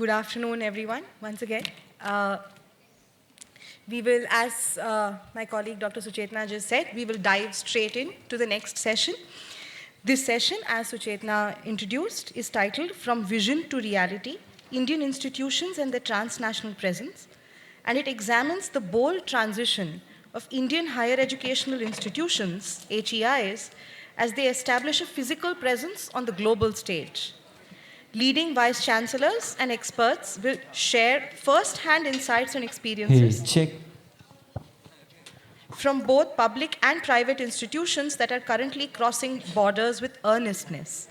Good afternoon, everyone, once again. We will, as my colleague Dr. Suchetna just said, we will dive straight into the next session. This session, as Suchetna introduced, is titled From Vision to Reality, Indian Institutions and their Transnational Presence, and it examines the bold transition of Indian higher educational institutions, HEIs, as they establish a physical presence on the global stage. Leading Vice-Chancellors and experts will share first-hand insights and experiences from both public and private institutions that are currently crossing borders with earnestness.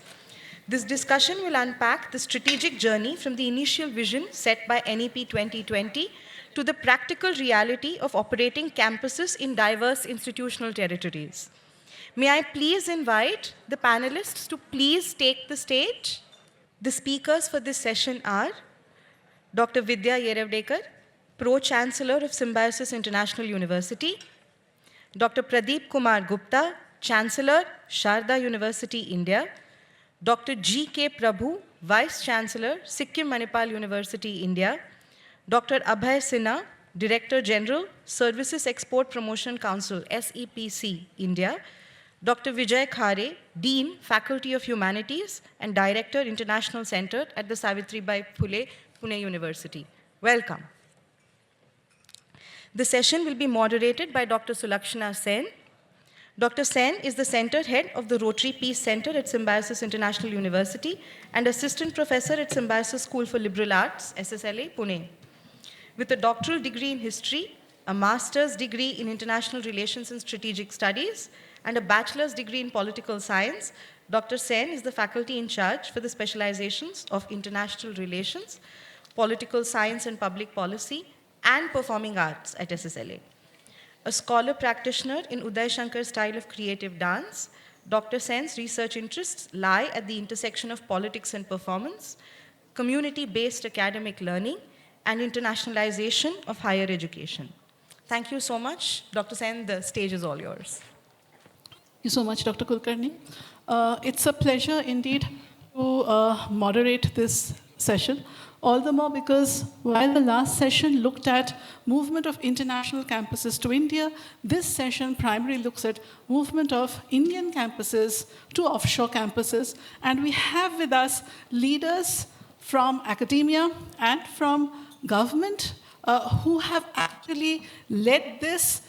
This discussion will unpack the strategic journey from the initial vision set by NEP 2020 to the practical reality of operating campuses in diverse institutional territories. May I please invite the panelists to please take the stage? The speakers for this session are Dr. Vidya Yerevdekar, Pro-Chancellor of Symbiosis International University, Dr. Pradeep Kumar Gupta, Chancellor, Sharda University, India, Dr. G.K. Prabhu, Vice-Chancellor, Sikkim Manipal University, India, Dr. Abhay Sinha, Director General, Services Export Promotion Council, SEPC, India, Dr. Vijay Khare, Dean, Faculty of Humanities and Director, International Center at the Savitribai Phule, Pune University. Welcome. The session will be moderated by Dr. Sulakshana Sen. Dr. Sen is the Center Head of the Rotary Peace Center at Symbiosis International University and Assistant Professor at Symbiosis School for Liberal Arts, SSLA, Pune. With a doctoral degree in history, a master's degree in international relations and strategic studies, and a bachelor's degree in political science, Dr. Sen is the faculty in charge for the specializations of international relations, political science and public policy, and performing arts at SSLA. A scholar practitioner in Uday Shankar's style of creative dance, Dr. Sen's research interests lie at the intersection of politics and performance, community-based academic learning, and internationalization of higher education. Thank you so much. Dr. Sen, the stage is all yours. Thank you so much, Dr. Kulkarni. It's a pleasure indeed to moderate this session, all the more because while the last session looked at movement of international campuses to India, this session primarily looks at movement of Indian campuses to offshore campuses, and we have with us leaders from academia and from government who have actually led this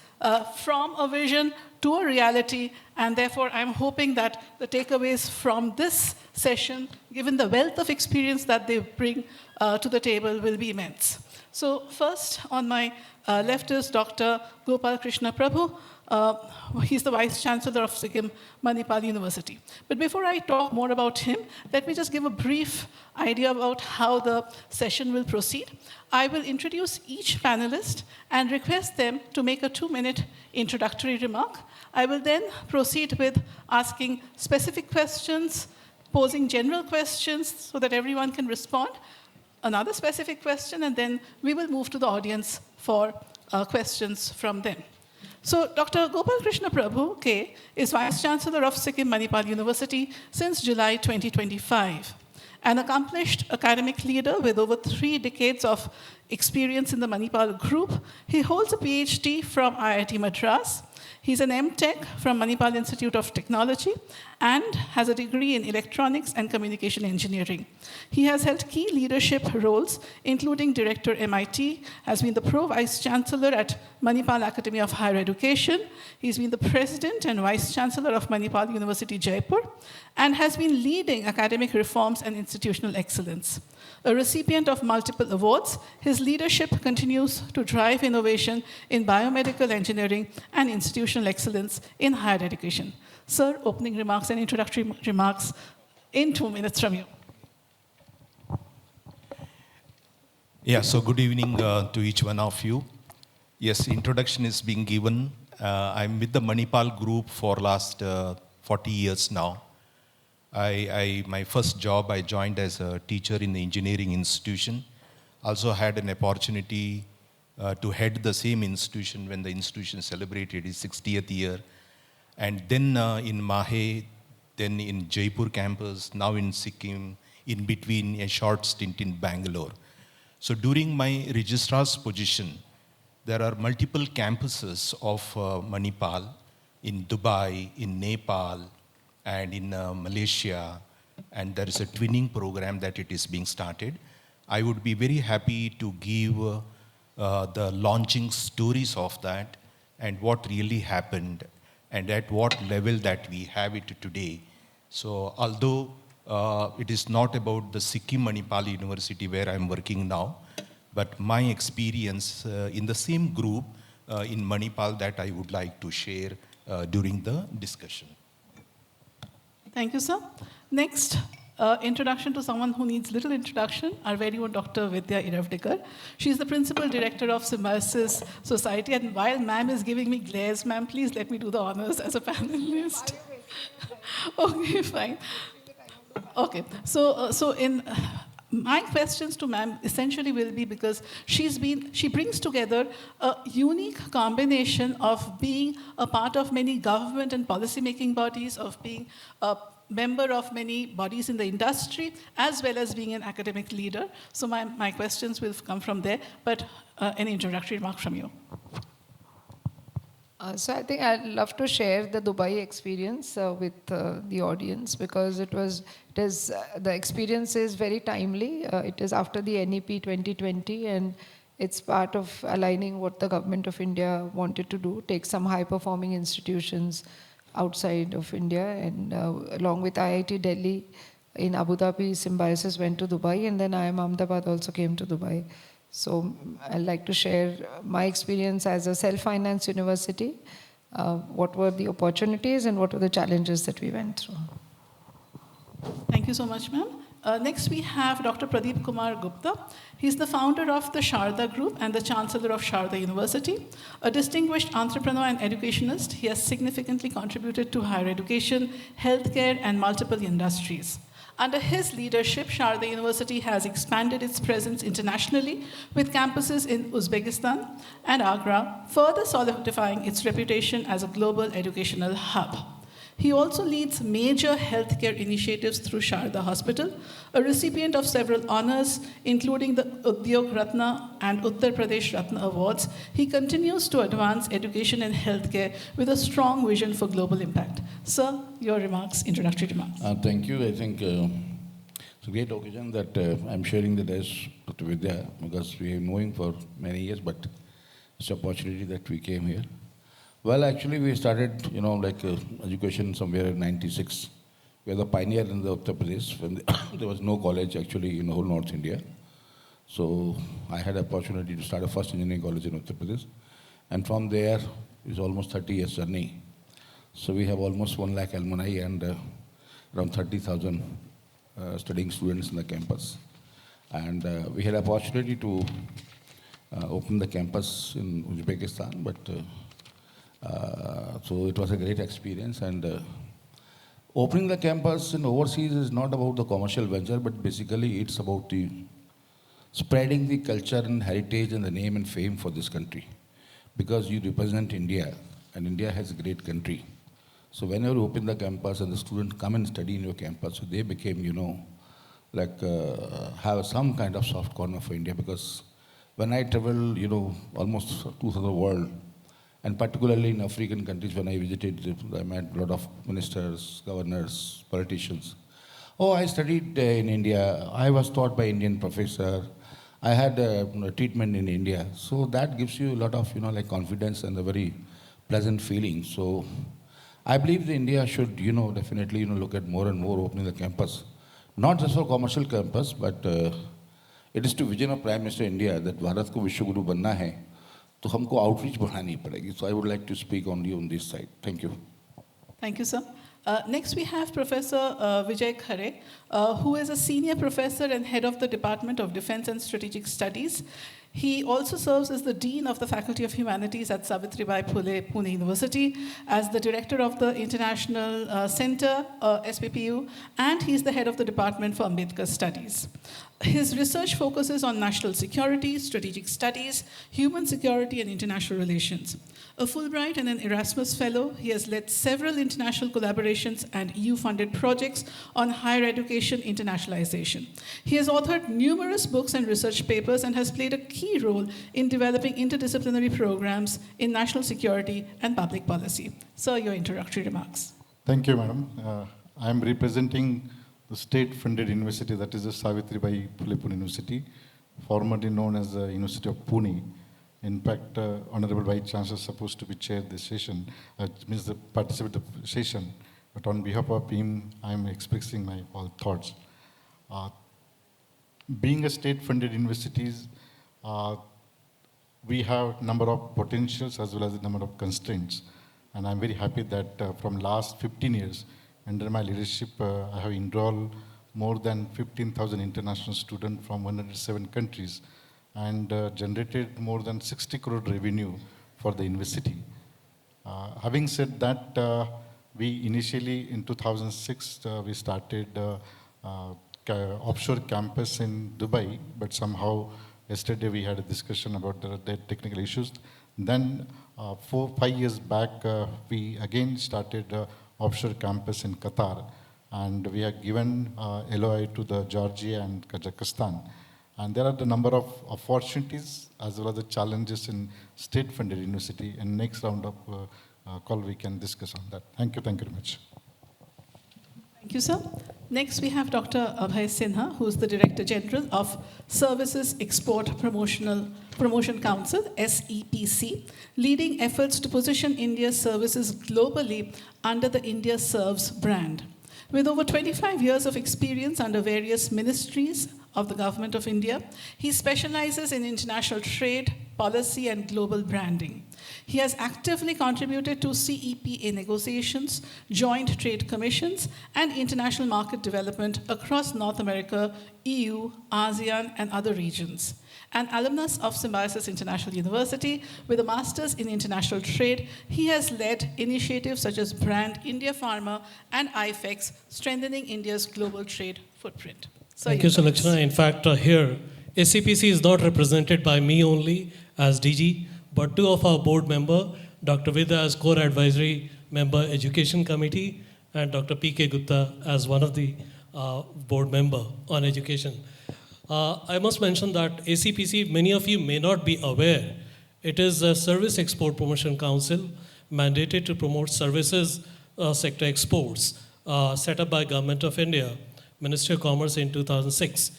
from a vision to a reality, and therefore I'm hoping that the takeaways from this session, given the wealth of experience that they bring to the table, will be immense. So first, on my left is Dr. Gopal Krishna Prabhu. He's the Vice-Chancellor of Sikkim Manipal University. But before I talk more about him, let me just give a brief idea about how the session will proceed. I will introduce each panelist and request them to make a 2-minute introductory remark. I will then proceed with asking specific questions, posing general questions so that everyone can respond, another specific question, and then we will move to the audience for questions from them. So Dr. Gopal Krishna Prabhu, K, is Vice-Chancellor of Sikkim Manipal University since July 2025. An accomplished academic leader with over 3 decades of experience in the Manipal group, he holds a PhD from IIT Madras. He's an M.Tech from Manipal Institute of Technology and has a degree in electronics and communication engineering. He has held key leadership roles, including Director MIT, has been the Pro-Vice-Chancellor at Manipal Academy of Higher Education. He's been the President and Vice-Chancellor of Manipal University, Jaipur, and has been leading academic reforms and institutional excellence. A recipient of multiple awards, his leadership continues to drive innovation in biomedical engineering and institutional excellence in higher education. Sir, opening remarks and introductory remarks in 2 minutes from you. Yeah, so good evening to each one of you. Yes, introduction is being given. I'm with the Manipal group for last 40 years now. My first job, I joined as a teacher in the engineering institution. Also had an opportunity to head the same institution when the institution celebrated its 60th year. And then in Mahe, then in Jaipur campus, now in Sikkim, in between a short stint in Bangalore. So during my registrar's position, there are multiple campuses of Manipal in Dubai, in Nepal, and in Malaysia, and there is a twinning program that it is being started. I would be very happy to give the launching stories of that and what really happened and at what level that we have it today. So although it is not about the Sikkim Manipal University where I'm working now, but my experience in the same group in Manipal that I would like to share during the discussion. Thank you, sir. Next, introduction to someone who needs little introduction, our very own Dr. Vidya Iravdekar. She's the Principal Director of Symbiosis Society, and while ma'am is giving me glares, ma'am, please let me do the honors as a panelist. Okay, fine. Okay, so in my questions to ma'am essentially will be because she brings together a unique combination of being a part of many government and policy-making bodies, of being a member of many bodies in the industry, as well as being an academic leader. So my questions will come from there, but any introductory remark from you? So I think I'd love to share the Dubai experience with the audience because the experience is very timely. It is after the NEP 2020 and it's part of aligning what the government of India wanted to do, take some high-performing institutions outside of India, and along with IIT Delhi in Abu Dhabi, Symbiosis went to Dubai, and then IIM Ahmedabad also came to Dubai. So I'd like to share my experience as a self-financed university, what were the opportunities and what were the challenges that we went through. Thank you so much, ma'am. Next, we have Dr. Pradeep Kumar Gupta. He's the founder of the Sharda Group and the Chancellor of Sharda University. A distinguished entrepreneur and educationist, he has significantly contributed to higher education, healthcare, and multiple industries. Under his leadership, Sharda University has expanded its presence internationally with campuses in Uzbekistan and Agra, further solidifying its reputation as a global educational hub. He also leads major healthcare initiatives through Sharda Hospital, a recipient of several honors, including the Udyog Ratna and Uttar Pradesh Ratna Awards. He continues to advance education and healthcare with a strong vision for global impact. Sir, your remarks, introductory remarks. Thank you. I think it's a great occasion that I'm sharing the desk with Vidya because we have known for many years, but it's an opportunity that we came here. Well, actually, we started, education somewhere in '96. We are the pioneer in the Uttar Pradesh when there was no college actually in the whole North India. So I had an opportunity to start a first engineering college in Uttar Pradesh. And from there, it's almost 30 years journey. So we have almost 1 lakh alumni and around 30,000 studying students in the campus. And we had an opportunity to open the campus in Uzbekistan, but so it was a great experience. And opening the campus in overseas is not about the commercial venture, but basically it's about the spreading the culture and heritage and the name and fame for this country. Because you represent India, and India has a great country. So whenever you open the campus and the students come and study in your campus, so they became, have some kind of soft corner for India. Because when I travel, almost to the world, and particularly in African countries, when I visited, I met a lot of ministers, governors, politicians. Oh, I studied in India. I was taught by Indian professor. I had treatment in India. So that gives you a lot of, confidence and a very pleasant feeling. So I believe that India should, definitely, look at more and more opening the campus. Not just for commercial campus, but it is to vision of Prime Minister India that Bharat ko Vishwa Guru banna hai. तो हमको outreach बढ़ानी पड़ेगी. So I would like to speak only on this side. Thank you. Thank you, sir. Next, we have Professor Vijay Khare, who is a senior professor and head of the Department of Defense and Strategic Studies. He also serves as the Dean of the Faculty of Humanities at Savitribai Phule Pune University, as the Director of the International Center, SPPU, and he's the head of the Department for Ambedkar Studies. His research focuses on national security, strategic studies, human security, and international relations. A Fulbright and an Erasmus Fellow, he has led several international collaborations and EU-funded projects on higher education internationalization. He has authored numerous books and research papers and has played a key role in developing interdisciplinary programs in national security and public policy. Sir, your introductory remarks. Thank you, madam. I am representing the state-funded university, that is the Savitribai Phule Pune University, formerly known as the University of Pune. In fact, Honorable Vice-Chancellor is supposed to be chair this session, means the participate the session. But on behalf of him, I am expressing my all thoughts. Being a state-funded universities, we have number of potentials as well as a number of constraints. And I'm very happy that from last 15 years, under my leadership, I have enrolled more than 15,000 international students from 107 countries and generated more than 60 crore revenue for the university. Having said that, we initially in 2006, we started offshore campus in Dubai, but somehow yesterday we had a discussion about the technical issues. Then 4-5 years back, we again started offshore campus in Qatar, and we have given LOI to the Georgia and Kazakhstan. And there are the number of opportunities as well as the challenges in state-funded university. And next round of call we can discuss on that. Thank you very much. Thank you, sir. Next, we have Dr. Abhay Sinha, who is the Director General of Services Export Promotion Council, SEPC, leading efforts to position India's services globally under the India Serves brand. With over 25 years of experience under various ministries of the Government of India, he specializes in international trade, policy, and global branding. He has actively contributed to CEPA negotiations, joint trade commissions, and international market development across North America, EU, ASEAN, and other regions. An alumnus of Symbiosis International University with a master's in international trade, he has led initiatives such as Brand India Pharma and IFEX, strengthening India's global trade footprint. Thank you, Salakshana. In fact, here, SCPC is not represented by me only as DG, but two of our board members, Dr. Vidya as core advisory member, Education Committee, and Dr. P.K. Gupta as one of the board member on education. I must mention that ACPC, many of you may not be aware, it is a Service Export Promotion Council mandated to promote services sector exports set up by Government of India, Ministry of Commerce in 2006.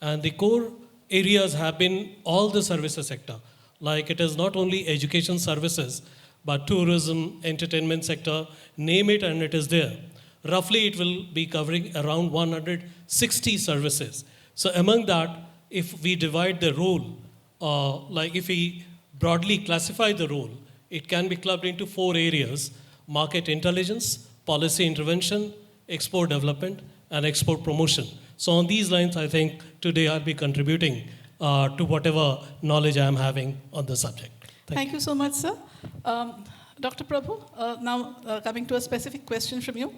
And the core areas have been all the services sector. Like it is not only education services, but tourism, entertainment sector, name it and it is there. Roughly it will be covering around 160 services. So among that, if we divide the role, like if we broadly classify the role, it can be clubbed into 4 areas: market intelligence, policy intervention, export development, and export promotion. So on these lines, I think today I'll be contributing to whatever knowledge I'm having on the subject. Thank you so much, sir. Dr. Prabhu, now coming to a specific question from you.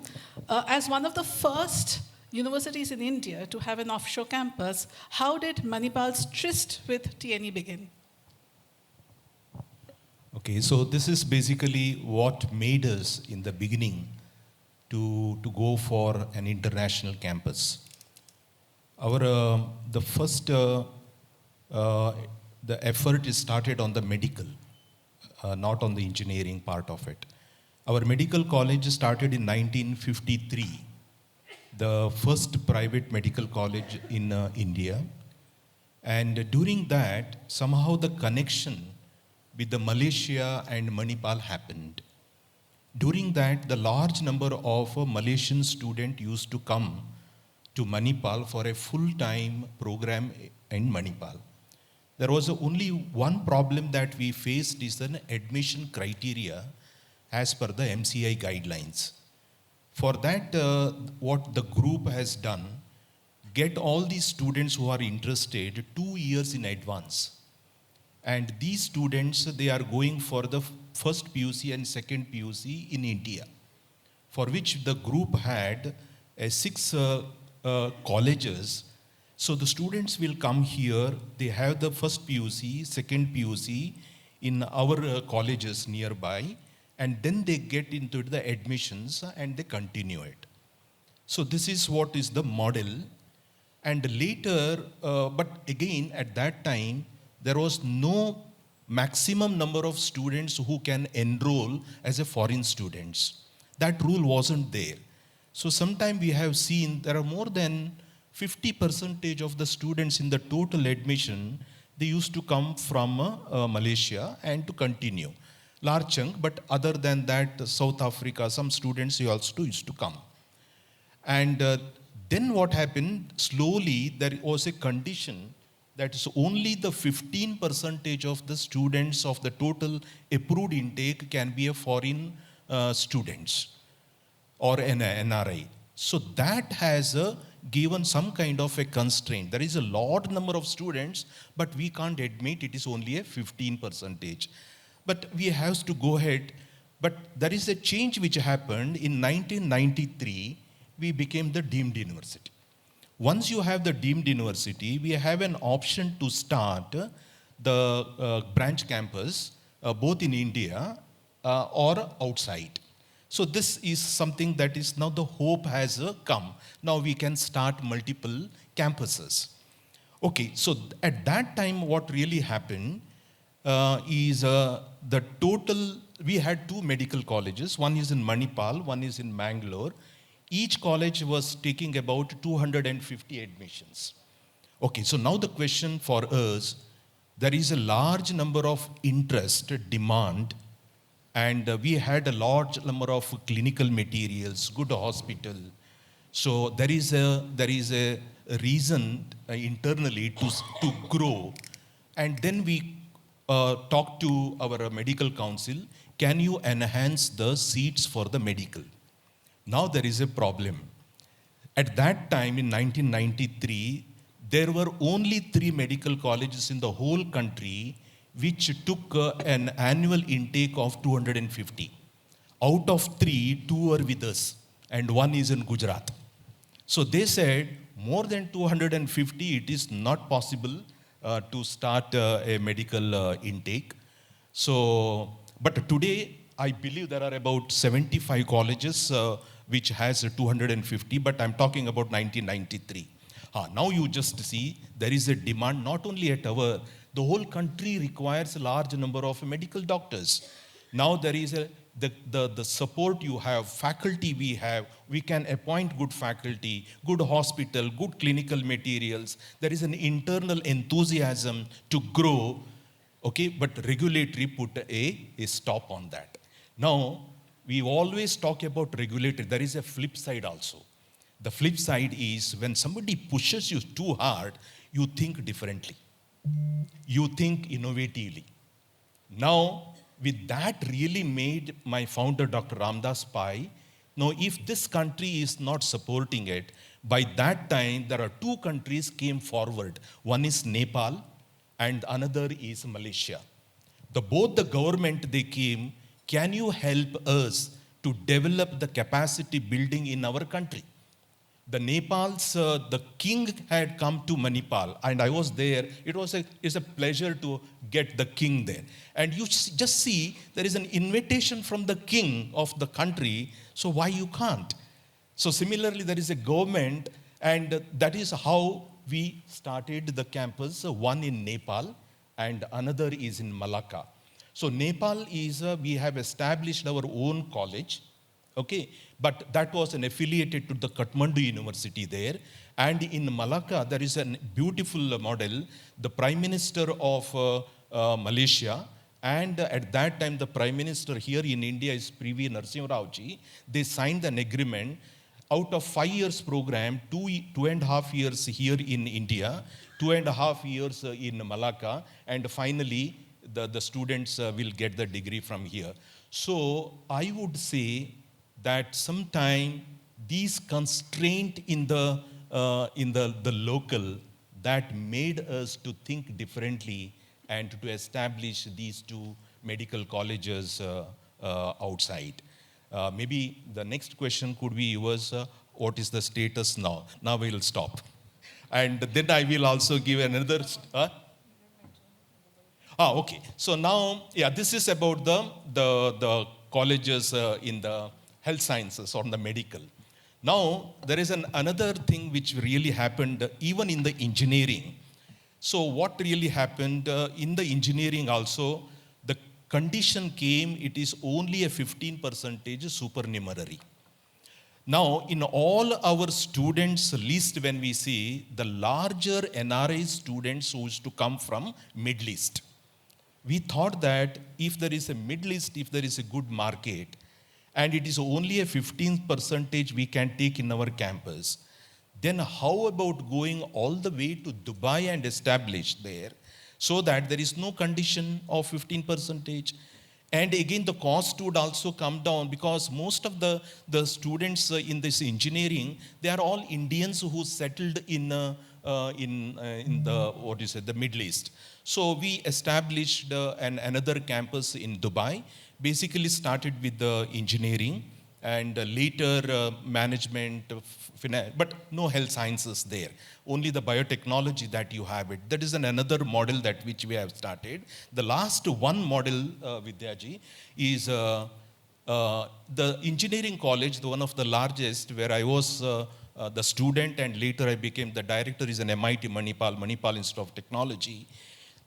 As one of the first universities in India to have an offshore campus, how did Manipal's tryst with TNE begin? Okay, so this is basically what made us in the beginning to go for an international campus. The first the effort is started on the medical, not on the engineering part of it. Our medical college started in 1953, the first private medical college in India. And during that, somehow the connection with the Malaysia and Manipal happened. During that, the large number of Malaysian students used to come to Manipal for a full-time program in Manipal. There was only one problem that we faced is an admission criteria as per the MCI guidelines. For that, what the group has done, get all these students who are interested 2 years in advance. And these students, they are going for the first PUC and second PUC in India, for which the group had 6 colleges, So the students will come here, they have the first PUC, second PUC in our colleges nearby, and then they get into the admissions and they continue it. So this is what is the model. And later, but again, at that time, there was no maximum number of students who can enroll as a foreign students. That rule wasn't there. So sometime we have seen there are more than 50% of the students in the total admission, they used to come from Malaysia and to continue. Large chunk, but other than that, South Africa, some students also used to come. And then what happened, slowly there was a condition that is only the 15% of the students of the total approved intake can be a foreign students or an NRI. So that has given some kind of a constraint. There is a large number of students, but we can't admit it is only a 15%. But we have to go ahead. But there is a change which happened in 1993. We became the deemed university. Once you have the deemed university, we have an option to start the branch campus both in India or outside. So this is something that is now the hope has come. Now we can start multiple campuses. Okay, so at that time what really happened is the total, we had two medical colleges. One is in Manipal, one is in Mangalore. Each college was taking about 250 admissions. Okay, so now the question for us, there is a large number of interest, demand, and we had a large number of clinical materials, good hospital. So there is a reason internally to grow. And then we talked to our medical council, can you enhance the seats for the medical? Now there is a problem. At that time in 1993, there were only 3 medical colleges in the whole country which took an annual intake of 250. Out of 3, 2 were with us and 1 is in Gujarat. So they said more than 250, it is not possible to start a medical intake. So, but today I believe there are about 75 colleges which has 250, but I'm talking about 1993. Now you just see there is a demand not only at the whole country requires a large number of medical doctors. Now there is the support you have, faculty we can appoint good faculty, good hospital, good clinical materials. There is an internal enthusiasm to grow, okay, but regulatory put a stop on that. Now, we always talk about regulatory. There is a flip side also. The flip side is when somebody pushes you too hard, you think differently. You think innovatively. Now, with that really made my founder, Dr. Ramdas Pai, now if this country is not supporting it, by that time there are 2 countries came forward. One is Nepal and another is Malaysia. Both the government they came, can you help us to develop the capacity building in our country? The Nepal's, the king had come to Manipal and I was there. It's a pleasure to get the king there. And you just see there is an invitation from the king of the country, so why you can't? So similarly, there is a government and that is how we started the campus, one in Nepal and another is in Malacca. So Nepal is, we have established our own college, okay, but that was an affiliated to the Kathmandu University there. And in Malacca, there is a beautiful model. The Prime Minister of Malaysia, and at that time, the Prime Minister here in India is P.V. Narasimha Rao ji. They signed an agreement. Out of 5 years program, 2.5 years here in India, 2.5 years in Malacca, and finally, the students will get the degree from here. So I would say that sometime these constraint in the local that made us to think differently and to establish these 2 medical colleges outside. Maybe the next question could be yours, what is the status now? Now we'll stop. And then I will also give another. Okay. So now, yeah, this is about the colleges in the health sciences or the medical. Now, there is another thing which really happened even in the engineering. So what really happened in the engineering also, the condition came, it is only a 15% supernumerary. Now, in all our students list, when we see the larger NRI students who used to come from Middle East, we thought that if there is a Middle East, if there is a good market, and it is only a 15% we can take in our campus, then how about going all the way to Dubai and establish there so that there is no condition of 15%? And again, the cost would also come down because most of the students in this engineering, they are all Indians who settled in the the Middle East. So we established another campus in Dubai. Basically started with the engineering and later management, finance, but no health sciences there. Only the biotechnology that you have it. That is another model that which we have started. The last one model, Vidyaji, is the engineering college, the one of the largest, where I was the student and later I became the director, is an MIT Manipal Institute of Technology.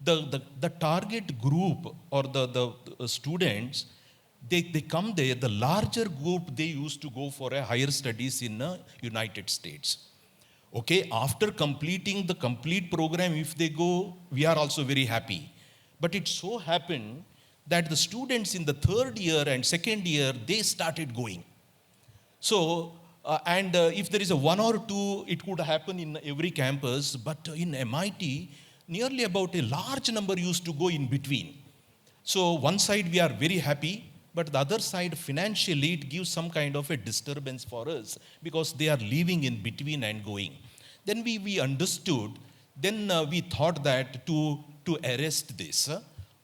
The target group or the students, they come there, the larger group, they used to go for a higher studies in the United States. Okay, after completing the complete program, if they go, we are also very happy. But it so happened that the students in the third year and second year, they started going. So, if there is a one or two, it could happen in every campus, but in MIT, nearly about a large number used to go in between. So one side we are very happy, but the other side financially it gives some kind of a disturbance for us because they are living in between and going. Then we understood, then we thought that to arrest this,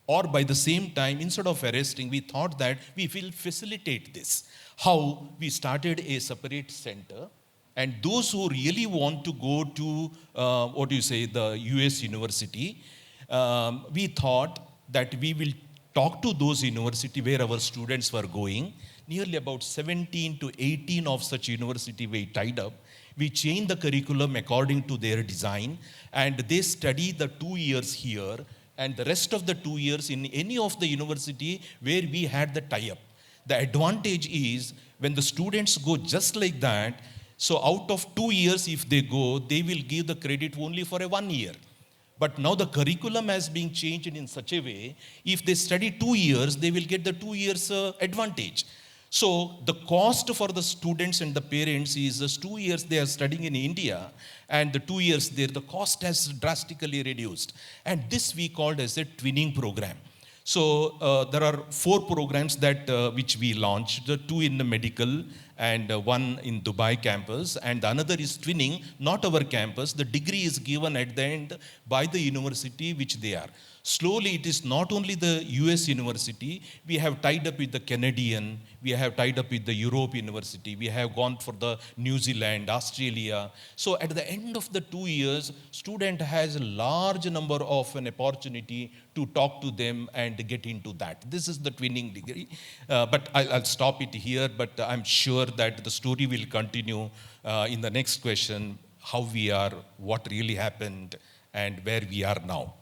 or by the same time, instead of arresting, we thought that we will facilitate this. How? We started a separate center, and those who really want to go to, the US university, we thought that we will talk to those universities where our students were going. Nearly about 17 to 18 of such university we tied up. We changed the curriculum according to their design, and they study the 2 years here, and the rest of the 2 years in any of the university where we had the tie-up. The advantage is when the students go just like that, so out of 2 years if they go, they will give the credit only for a 1 year. But now the curriculum has been changed in such a way, if they study 2 years, they will get the 2 years advantage. So the cost for the students and the parents is just 2 years they are studying in India, and the 2 years there, the cost has drastically reduced. And this we called as a twinning program. So there are 4 programs that which we launched, 2 in the medical and 1 in Dubai campus, and another is twinning, not our campus. The degree is given at the end by the university which they are. Slowly, it is not only the US university, we have tied up with the Canadian, we have tied up with the Europe university, we have gone for the New Zealand, Australia. So at the end of the 2 years, student has a large number of an opportunity to talk to them and get into that. This is the twinning degree. But I'll stop it here, but I'm sure that the story will continue in the next question, how we are, what really happened, and where we are now.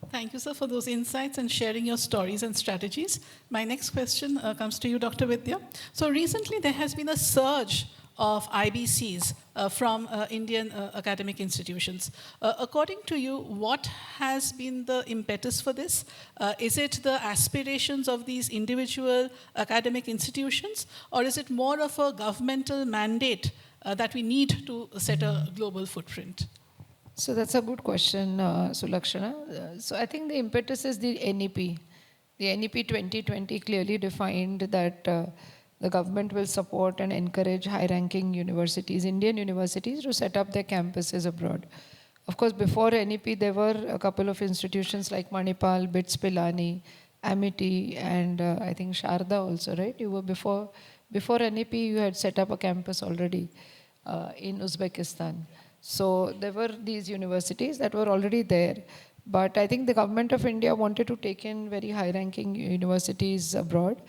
Thank you, sir, for those insights and sharing your stories and strategies. My next question comes to you, Dr. Vidya. So recently, there has been a surge of IBCs from Indian academic institutions. According to you, what has been the impetus for this? Is it the aspirations of these individual academic institutions, or is it more of a governmental mandate that we need to set a global footprint? So that's a good question, Sulakshana. So I think the impetus is the NEP. The NEP 2020 clearly defined that the government will support and encourage high-ranking universities, Indian universities, to set up their campuses abroad. Of course, before NEP, there were a couple of institutions like Manipal, BITS Pilani, Amity, and I think Sharda also, right? You were before NEP, you had set up a campus already in Uzbekistan. So there were these universities that were already there. But I think the government of India wanted to take in very high-ranking universities abroad.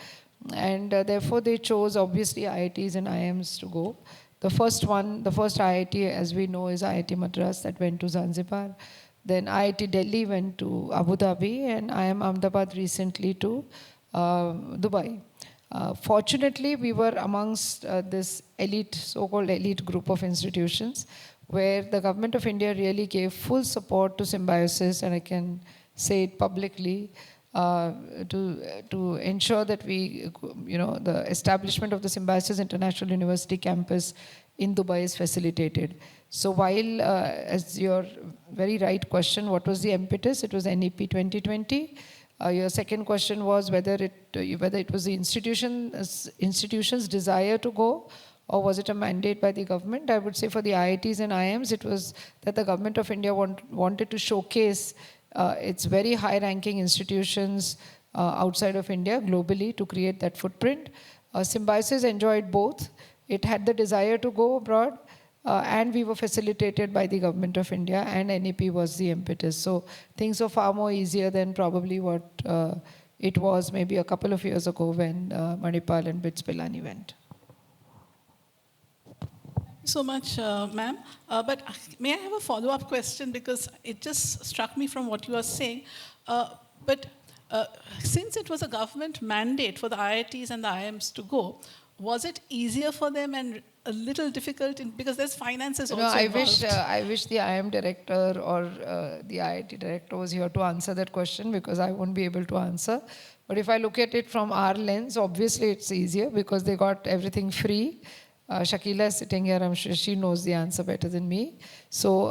And therefore they chose obviously IITs and IIMs to go. The first one, the first IIT as we know is IIT Madras that went to Zanzibar. Then IIT Delhi went to Abu Dhabi and IIM Ahmedabad recently to Dubai. Fortunately, we were amongst this elite, so-called elite group of institutions where the government of India really gave full support to Symbiosis, and I can say it publicly, to ensure that we, the establishment of the Symbiosis International University campus in Dubai is facilitated. So while, as your very right question, what was the impetus? It was NEP 2020. Your second question was whether it was the institution's desire to go, or was it a mandate by the government? I would say for the IITs and IIMs, it was that the government of India wanted to showcase its very high-ranking institutions outside of India globally to create that footprint. Symbiosis enjoyed both. It had the desire to go abroad, and we were facilitated by the government of India, and NEP was the impetus. So things were far more easier than probably what it was maybe a couple of years ago when Manipal and BITS Pilani went. So much, ma'am. But may I have a follow-up question, because it just struck me from what you are saying. But since it was a government mandate for the IITs and the IIMs to go, was it easier for them and a little difficult because there's finances also involved? I wish the IIM director or the IIT director was here to answer that question, because I won't be able to answer. But if I look at it from our lens, obviously it's easier because they got everything free. Shakila is sitting here, I'm sure she knows the answer better than me. So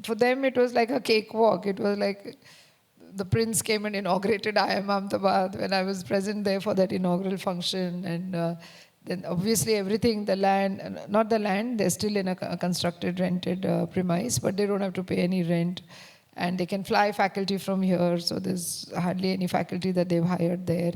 for them it was like a cakewalk. It was like the prince came and inaugurated IIM Ahmedabad when I was present there for that inaugural function. And then obviously everything, the land, not the land, they're still in a constructed, rented premise, but they don't have to pay any rent. And they can fly faculty from here, so there's hardly any faculty that they've hired there.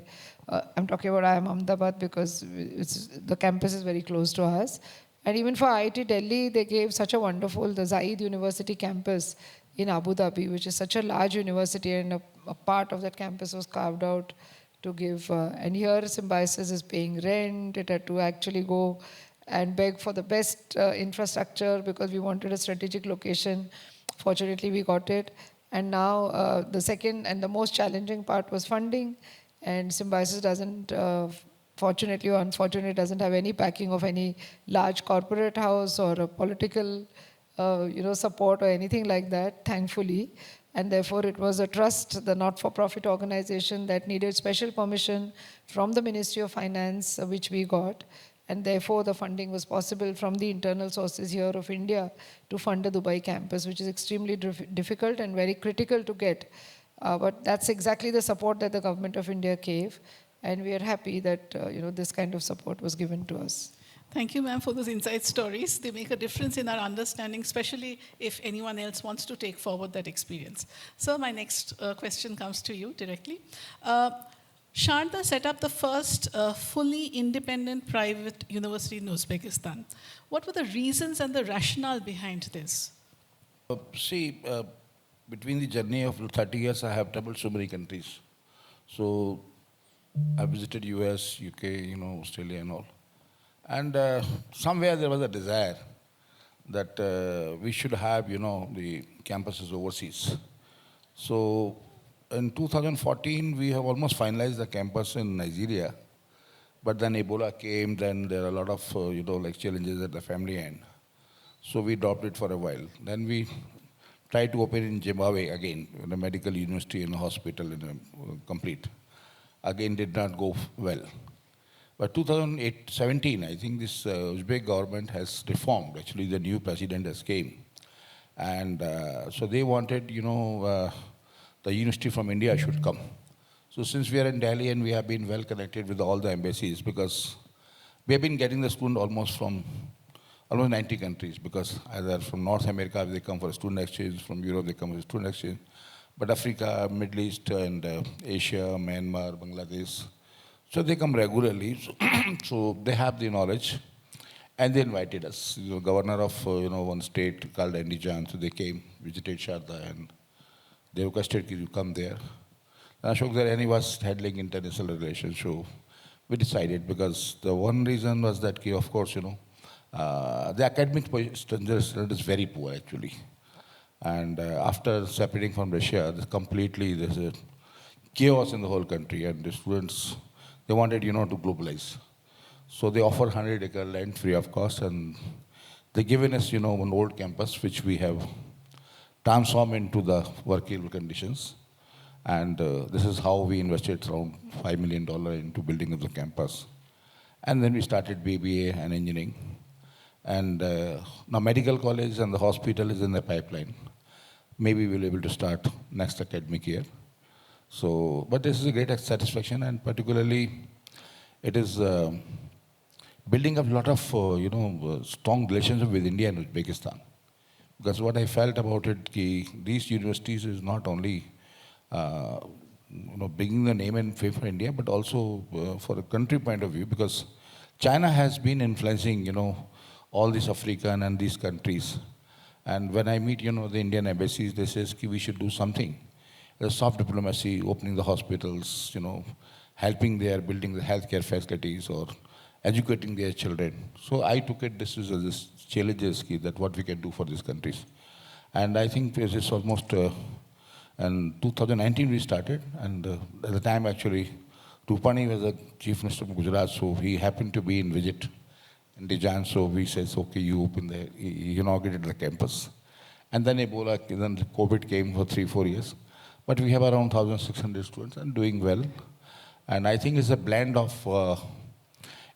I'm talking about IIM Ahmedabad because the campus is very close to us. And even for IIT Delhi, they gave such a wonderful, the Zaid University campus in Abu Dhabi, which is such a large university, and a part of that campus was carved out to give. And here Symbiosis is paying rent. It had to actually go and beg for the best infrastructure because we wanted a strategic location. Fortunately, we got it. And now the second and the most challenging part was funding. And Symbiosis doesn't, fortunately or unfortunately, doesn't have any backing of any large corporate house or a political support or anything like that, thankfully. And therefore, it was a trust, the not-for-profit organization that needed special permission from the Ministry of Finance, which we got. And therefore, the funding was possible from the internal sources here of India to fund the Dubai campus, which is extremely difficult and very critical to get. But that's exactly the support that the government of India gave. And we are happy that this kind of support was given to us. Thank you, ma'am, for those inside stories. They make a difference in our understanding, especially if anyone else wants to take forward that experience. Sir, my next question comes to you directly. Sharda set up the first fully independent private university in Uzbekistan. What were the reasons and the rationale behind this? Between the journey of 30 years, I have traveled so many countries. So I visited US, UK, Australia and all. And somewhere there was a desire that we should have, the campuses overseas. So in 2014, we have almost finalized the campus in Nigeria. But then Ebola came, then there are a lot of, challenges at the family end. So we dropped it for a while. Then we tried to open in Zimbabwe again, in a medical university and a hospital complete. Again, did not go well. But 2017, I think this Uzbek government has reformed. Actually, the new president has came. And so they wanted, the university from India should come. So since we are in Delhi and we have been well connected with all the embassies, because we have been getting the student almost 90 countries, because either from North America they come for a student exchange, from Europe they come for a student exchange, but Africa, Middle East and Asia, Myanmar, Bangladesh, so they come regularly, so they have the knowledge. And they invited us. Governor of one state called Andijan, so they came, visited Sharda, and they requested that you come there. And Ashok Zarani was handling international relations, so we decided because the one reason was that, of course, the academic standard is very poor actually. And after separating from Russia, there's a chaos in the whole country, and the students, they wanted, to globalize. So they offer 100-acre land free of cost, and they given us, an old campus which we have transformed into the workable conditions. And this is how we invested around $5 million into building of the campus. And then we started BBA and engineering. And now medical college and the hospital is in the pipeline. Maybe we'll be able to start next academic year. So, but this is a great satisfaction, and particularly it is building up a lot of, strong relationship with India and Uzbekistan. Because what I felt about it, these universities is not only, bringing the name and fame for India, but also for a country point of view, because China has been influencing, all these African and these countries. And when I meet, the Indian embassies, they say we should do something. The soft diplomacy, opening the hospitals, helping their building the healthcare facilities or educating their children. So I took it this is this challenges that what we can do for these countries. And I think this is almost, in 2019 we started, and at the time actually, Rupani was the Chief Minister of Gujarat, so he happened to be in visit in Dijan, so we said, okay, you inaugurated the campus. And then Ebola, then COVID came for 3-4 years. But we have around 1,600 students and doing well. And I think it's a blend of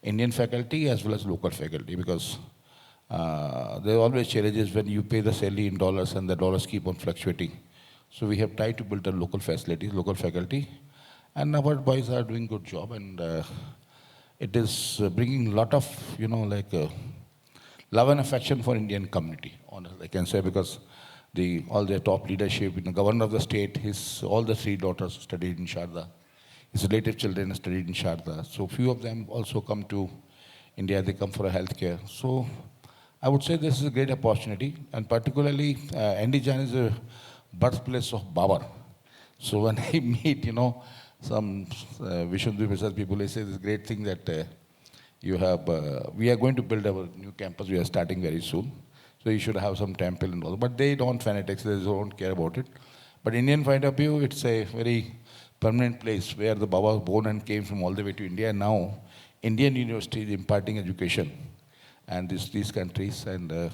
Indian faculty as well as local faculty, because there are always challenges when you pay the salary in dollars and the dollars keep on fluctuating. So we have tried to build a local facilities, local faculty, and our boys are doing good job, and it is bringing a lot of, love and affection for Indian community, honestly, I can say, because all their top leadership, the governor of the state, all the 3 daughters studied in Sharda. His relative children studied in Sharda. So few of them also come to India, they come for a healthcare. So I would say this is a great opportunity, and particularly Andijan is a birthplace of Babar. So when I meet, some Vishnu Prasad people, they say this great thing that we are going to build our new campus, we are starting very soon. So you should have some temple and all. But they don't fanatics, they don't care about it. But Indian point of view, it's a very permanent place where the Baba was born and came from all the way to India. And now Indian university is imparting education and these countries. And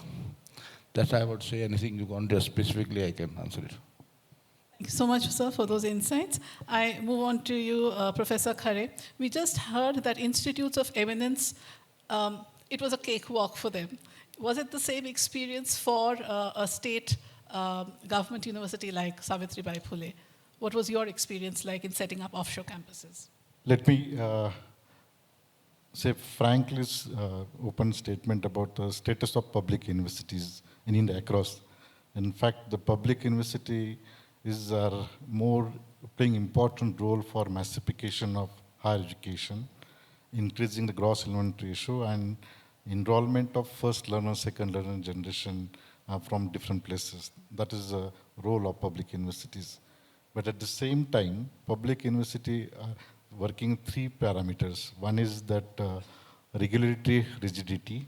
that's I would say. Anything you want to specifically, I can answer it. Thank you so much, sir, for those insights. I move on to you, Professor Khare. We just heard that institutes of eminence, it was a cakewalk for them. Was it the same experience for a state government university like Savitribai Phule? What was your experience like in setting up offshore campuses? Let me say frankly, open statement about the status of public universities in India across. In fact, the public university is more playing important role for massification of higher education, increasing the gross enrollment ratio, and enrollment of first learner, second learner generation from different places. That is the role of public universities. But at the same time, public university are working 3 parameters. One is that regulatory rigidity,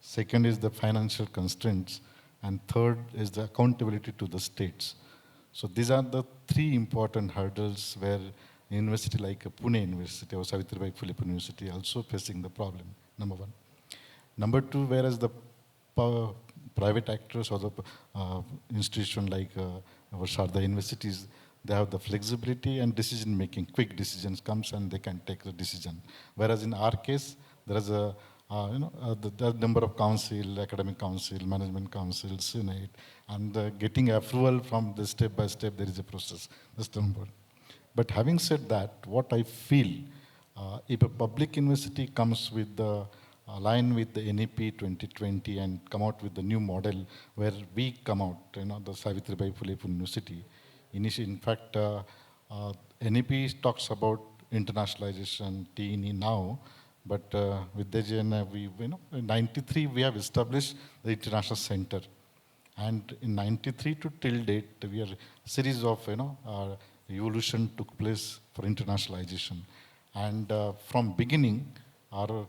second is the financial constraints, and third is the accountability to the states. So these are the 3 important hurdles where university like Pune University or Savitribai Phule University also facing the problem, number 1. Number 2, whereas the private actors or the institution like our Sharda universities, they have the flexibility and decision making, quick decisions comes and they can take the decision. Whereas in our case, there is the number of council, academic council, management council, senate, and getting approval from the step by step, there is a process. That's number 1. But having said that, what I feel, if a public university comes with the align with the NEP 2020 and come out with the new model where we come out, the Savitribai Phule University. In fact, NEP talks about internationalization, TNE now, But with Dejan, in 93 we have established the international center. And in 93 to till date, we are series of, evolution took place for internationalization. And from beginning, our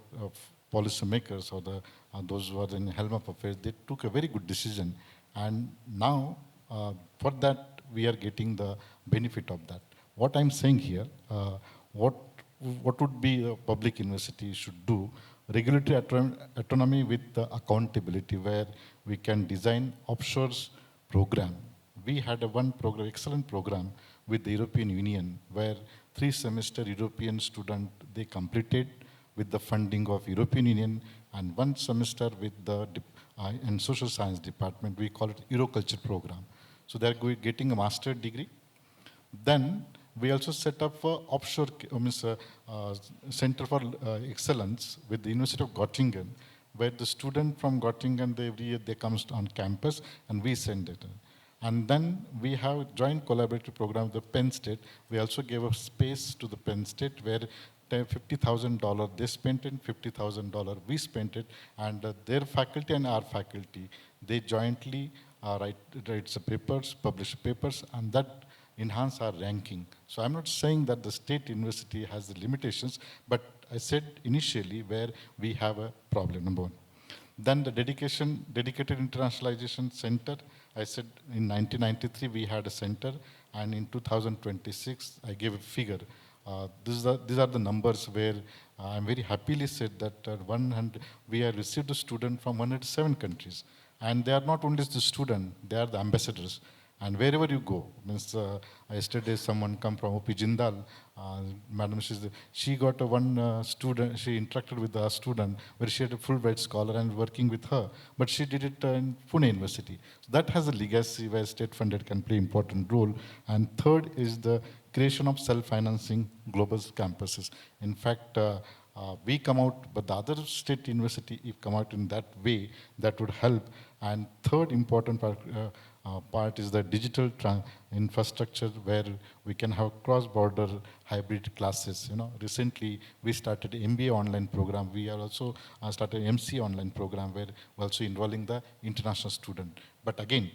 policymakers or those who are in helm of affairs, they took a very good decision. And now, for that, we are getting the benefit of that. What I'm saying here, what would be a public university should do, regulatory autonomy with accountability, where we can design offshores program. We had one program, excellent program with the European Union, where 3-semester European student, they completed with the funding of European Union, and 1 semester with the in social science department. We call it Euroculture program. So they're getting a master's degree. Then we also set up for offshore Center for Excellence with the University of Göttingen, where the student from Göttingen, every year they come on campus and we send it. And then we have joint collaborative program with the Penn State. We also gave a space to the Penn State where $50,000 they spent it, $50,000 we spent it, and their faculty and our faculty, they jointly write some papers, publish papers, and that enhance our ranking. So I'm not saying that the state university has the limitations, but I said initially where we have a problem, number one. Then the dedicated internationalization center, I said in 1993 we had a center, and in 2026 I gave a figure. These are the numbers where I'm very happily said that we have received a student from 107 countries. And they are not only the student, they are the ambassadors. And wherever you go, yesterday someone come from OP Jindal, madam, she got one student, she interacted with a student where she had a Fulbright scholar and working with her, but she did it in Pune University. So that has a legacy where state funded can play important role. And third is the creation of self-financing global campuses. In fact, we come out, but the other state university, if come out in that way, that would help. And third important part is the digital infrastructure where we can have cross-border hybrid classes. Recently we started MBA online program. We are also started MC online program where we're also involving the international student. But again,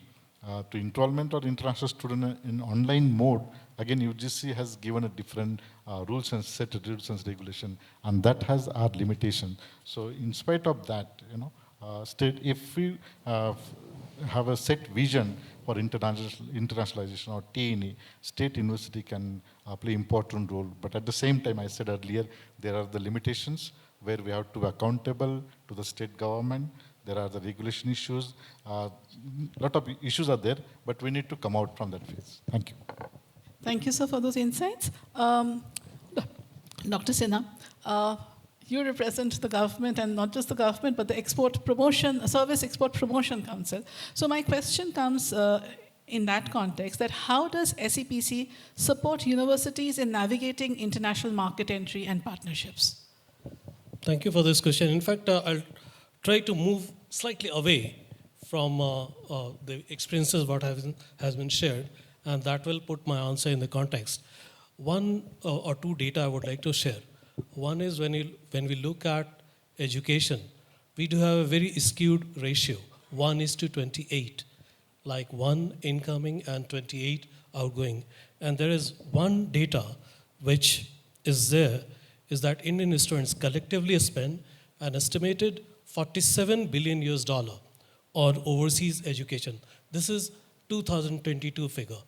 to enrollment or international student in online mode, again, UGC has given a different rules and set of rules and regulation, and that has our limitation. So in spite of that, state, if we have a set vision for internationalization or TNE, state university can play important role. But at the same time, I said earlier, there are the limitations where we have to be accountable to the state government. There are the regulation issues. Lot of issues are there, but we need to come out from that phase. Thank you. Thank you, sir, for those insights. Dr. Sinha, you represent the government, and not just the government, but the Service Export Promotion Council. So my question comes in that context, that how does SEPC support universities in navigating international market entry and partnerships? Thank you for this question. In fact, I'll try to move slightly away from the experiences what has been shared, and that will put my answer in the context. One or two data I would like to share. One is when we look at education, we do have a very skewed ratio, 1:28, like 1 incoming and 28 outgoing. And there is one data which is there, is that Indian students collectively spend an estimated $47 billion on overseas education. This is 2022 figure.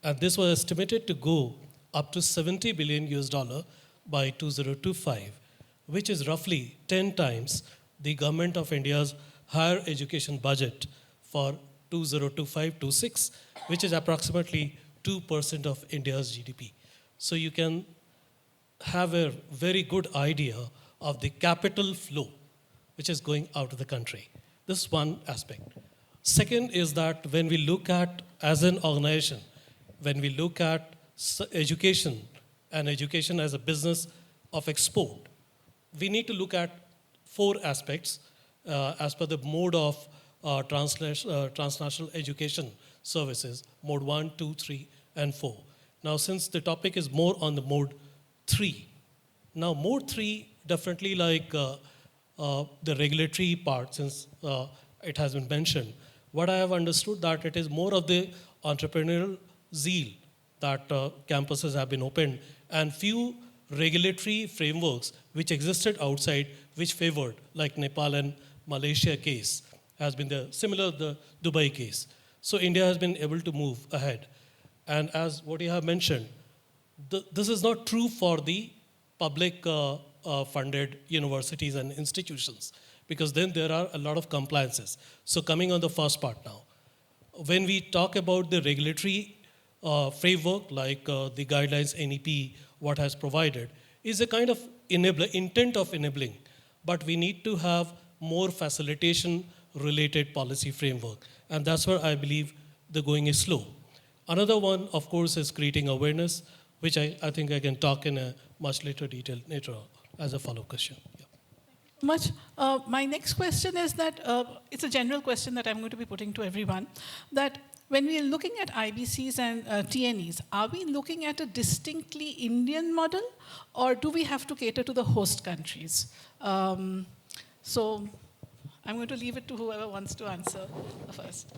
And this was estimated to go up to $70 billion by 2025, which is roughly 10 times the government of India's higher education budget for 2025-26, which is approximately 2% of India's GDP. So you can have a very good idea of the capital flow which is going out of the country. This is one aspect. Second is that when we look at, as an organization, when we look at education and education as a business of export, we need to look at 4 aspects as per the mode of transnational education services, mode 1, 2, 3, and 4. Now, since the topic is more on the mode 3, now mode 3 definitely like the regulatory part, since it has been mentioned. What I have understood that it is more of the entrepreneurial zeal that campuses have been opened, and few regulatory frameworks which existed outside which favored, like Nepal and Malaysia case has been the similar the Dubai case. So India has been able to move ahead. And as what you have mentioned, this is not true for the public funded universities and institutions, because then there are a lot of compliances. So coming on the first part now, when we talk about the regulatory framework, like the guidelines NEP, what has provided, is a kind of intent of enabling, but we need to have more facilitation related policy framework. And that's where I believe the going is slow. Another one, of course, is creating awareness, which I think I can talk in a much later detail later as a follow-up question. Yeah. Much. My next question is that it's a general question that I'm going to be putting to everyone. That when we are looking at IBCs and TNEs, are we looking at a distinctly Indian model, or do we have to cater to the host countries? So I'm going to leave it to whoever wants to answer first.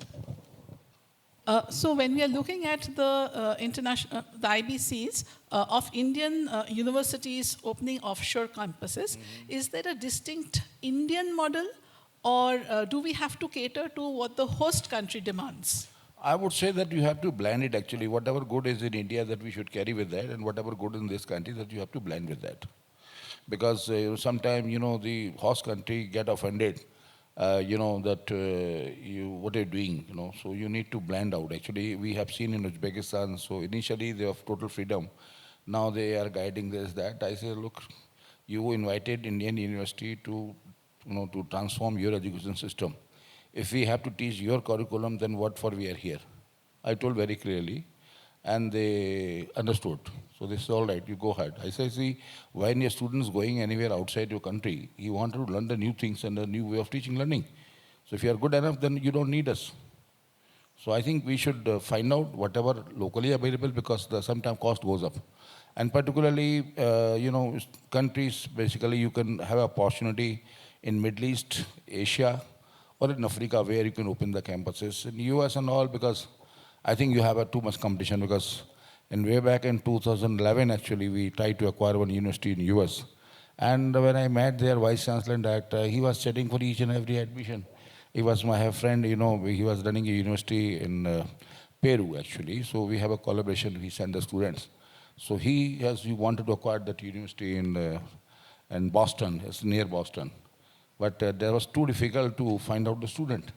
So when we are looking at the international, the IBCs of Indian universities opening offshore campuses, is there a distinct Indian model, or do we have to cater to what the host country demands? I would say that you have to blend it actually. Whatever good is in India that we should carry with that, and whatever good in this country that you have to blend with that. Because sometimes, the host country get offended, that what are you doing, so you need to blend out. Actually, we have seen in Uzbekistan, so initially they have total freedom. Now they are guiding this, that. I say, look, you invited Indian university to, to transform your education system. If we have to teach your curriculum, then what for we are here? I told very clearly, and they understood. So they said, all right, you go ahead. I say, see, when your students going anywhere outside your country, you want to learn the new things and the new way of teaching, learning. So if you are good enough, then you don't need us. So I think we should find out whatever locally available, because sometimes cost goes up. And particularly, countries, basically you can have opportunity in Middle East, Asia, or in Africa, where you can open the campuses. In US and all, because I think you have too much competition, because way back in 2011, actually, we tried to acquire one university in US. And when I met their Vice-Chancellor and Director, he was chatting for each and every admission. He was my friend, he was running a university in Peru, actually. So we have a collaboration, we send the students. So he wanted to acquire that university in Boston, it's near Boston. But that was too difficult to find out the student.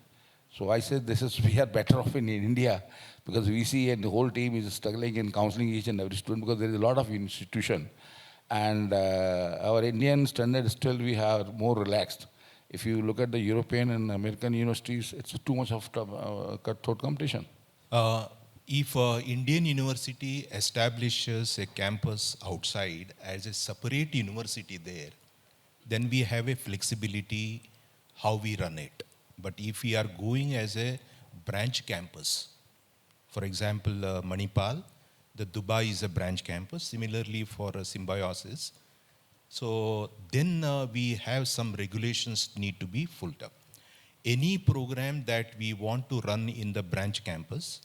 So I said, we are better off in India, because we see and the whole team is struggling in counseling each and every student, because there is a lot of institution. And our Indian standard still we are more relaxed. If you look at the European and American universities, it's too much of cutthroat competition. If Indian university establishes a campus outside as a separate university there, then we have a flexibility how we run it. But if we are going as a branch campus, for example, Manipal, the Dubai is a branch campus, similarly for Symbiosis. So then we have some regulations need to be fulled up. Any program that we want to run in the branch campus,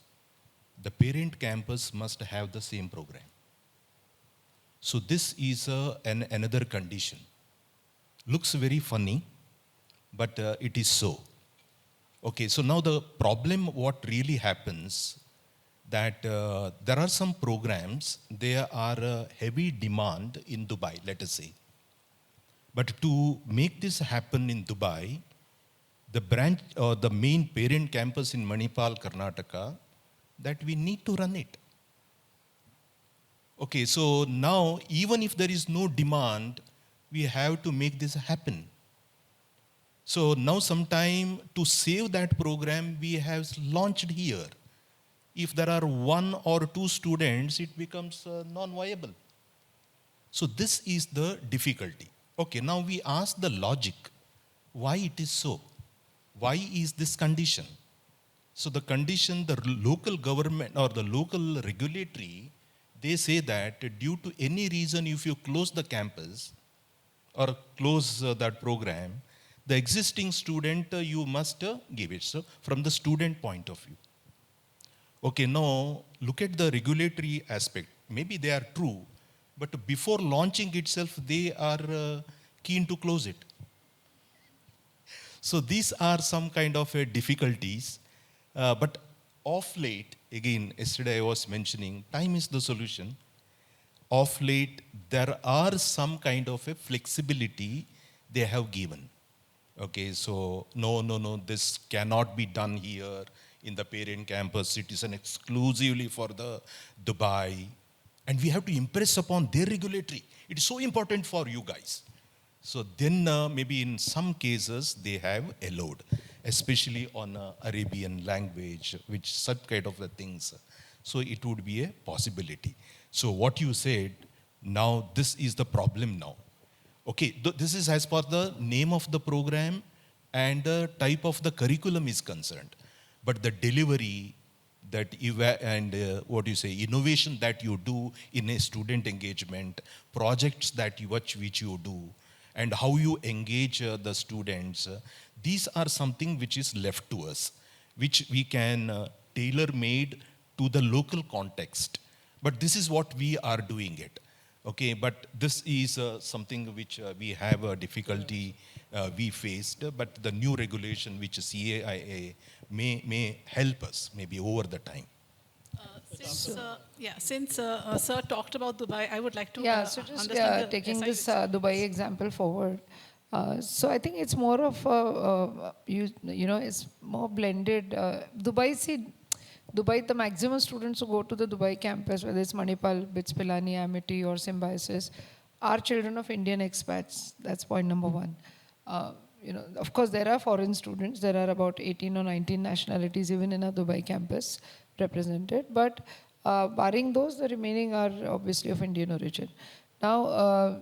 the parent campus must have the same program. So this is another condition. Looks very funny, but it is so. Okay, so now the problem, what really happens, that there are some programs, there are heavy demand in Dubai, let us say. But to make this happen in Dubai, the branch or the main parent campus in Manipal, Karnataka, that we need to run it. Okay, so now even if there is no demand, we have to make this happen. So now sometime to save that program, we have launched here. If there are one or two students, it becomes non-viable. So this is the difficulty. Okay, now we ask the logic. Why it is so? Why is this condition? So the condition, the local government or the local regulatory, they say that due to any reason, if you close the campus, or close that program, the existing student you must give it. So from the student point of view. Okay, now look at the regulatory aspect. Maybe they are true, but before launching itself, they are keen to close it. So these are some kind of difficulties. But of late, again, yesterday I was mentioning, time is the solution. Of late, there are some kind of a flexibility they have given. Okay, so no, this cannot be done here in the parent campus. It is an exclusively for the Dubai. And we have to impress upon their regulatory. It is so important for you guys. So then maybe in some cases they have allowed, especially on Arabian language, which such kind of things. So it would be a possibility. So what you said, now this is the problem now. Okay, this is as per the name of the program and the type of the curriculum is concerned. But the delivery, what you say, innovation that you do in a student engagement, projects that which you do, and how you engage the students, these are something which is left to us, which we can tailor-made to the local context. But this is what we are doing it. Okay, but this is something which we have a difficulty we faced, but the new regulation which CAIA may help us maybe over the time. Since Sir talked about Dubai, I would like to So just understand the taking SI this system. Dubai example forward. So I think it's more of it's more blended. Dubai, the maximum students who go to the Dubai campus, whether it's Manipal, BITS Pilani, Amity, or Symbiosis, are children of Indian expats. That's point number one. Of course, there are foreign students. There are about 18 or 19 nationalities even in a Dubai campus represented. But barring those, the remaining are obviously of Indian origin. Now,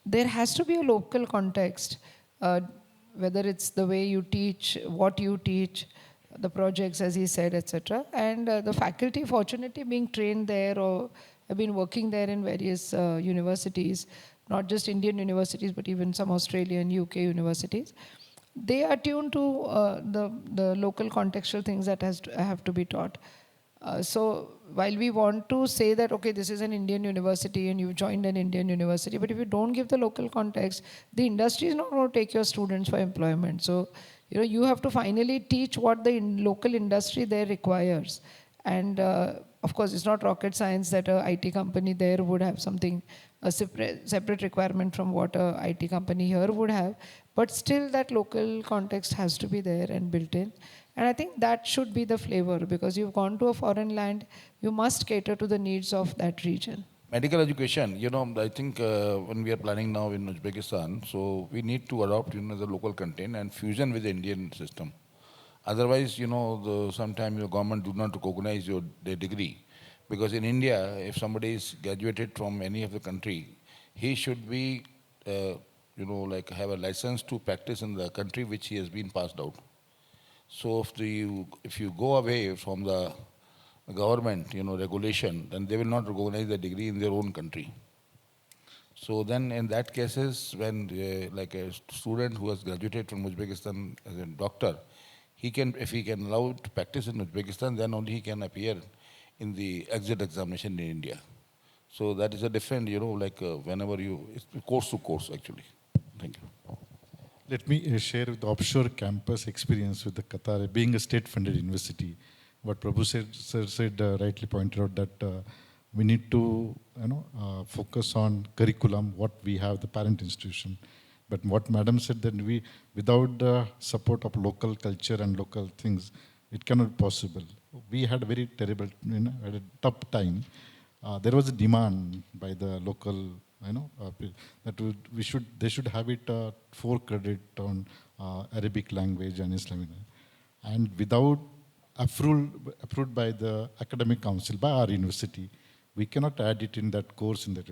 there has to be a local context, whether it's the way you teach, what you teach, the projects, as he said, etc. And the faculty, fortunately, being trained there or have been working there in various universities, not just Indian universities, but even some Australian, UK universities. They are tuned to the local contextual things that have to be taught. So while we want to say that, okay, this is an Indian university and you've joined an Indian university, but if you don't give the local context, the industry is not going to take your students for employment. So, you have to finally teach what the local industry there requires. And of course, it's not rocket science that an IT company there would have something, a separate requirement from what an IT company here would have. But still that local context has to be there and built in. And I think that should be the flavor, because you've gone to a foreign land, you must cater to the needs of that region. Medical education, I think when we are planning now in Uzbekistan, so we need to adopt, the local content and fusion with the Indian system. Otherwise, sometimes your government do not recognize their degree. Because in India, if somebody is graduated from any of the country, he should be, have a license to practice in the country which he has been passed out. So if you go away from the government, regulation, then they will not recognize the degree in their own country. So then in that cases, when like a student who has graduated from Uzbekistan as a doctor, if he can allow to practice in Uzbekistan, then only he can appear in the exit examination in India. So that is a different, whenever it's course to course actually. Thank you. Let me share the offshore campus experience with the Qatar, being a state-funded university. What Prabhu said rightly pointed out that we need to focus on curriculum, what we have, the parent institution. But what Madam said, that without the support of local culture and local things, it cannot be possible. We had a very terrible, had a tough time. There was a demand by the local, that they should have it 4 credit on Arabic language and Islamic, and without approved by the academic council, by our university, we cannot add it in that course in that,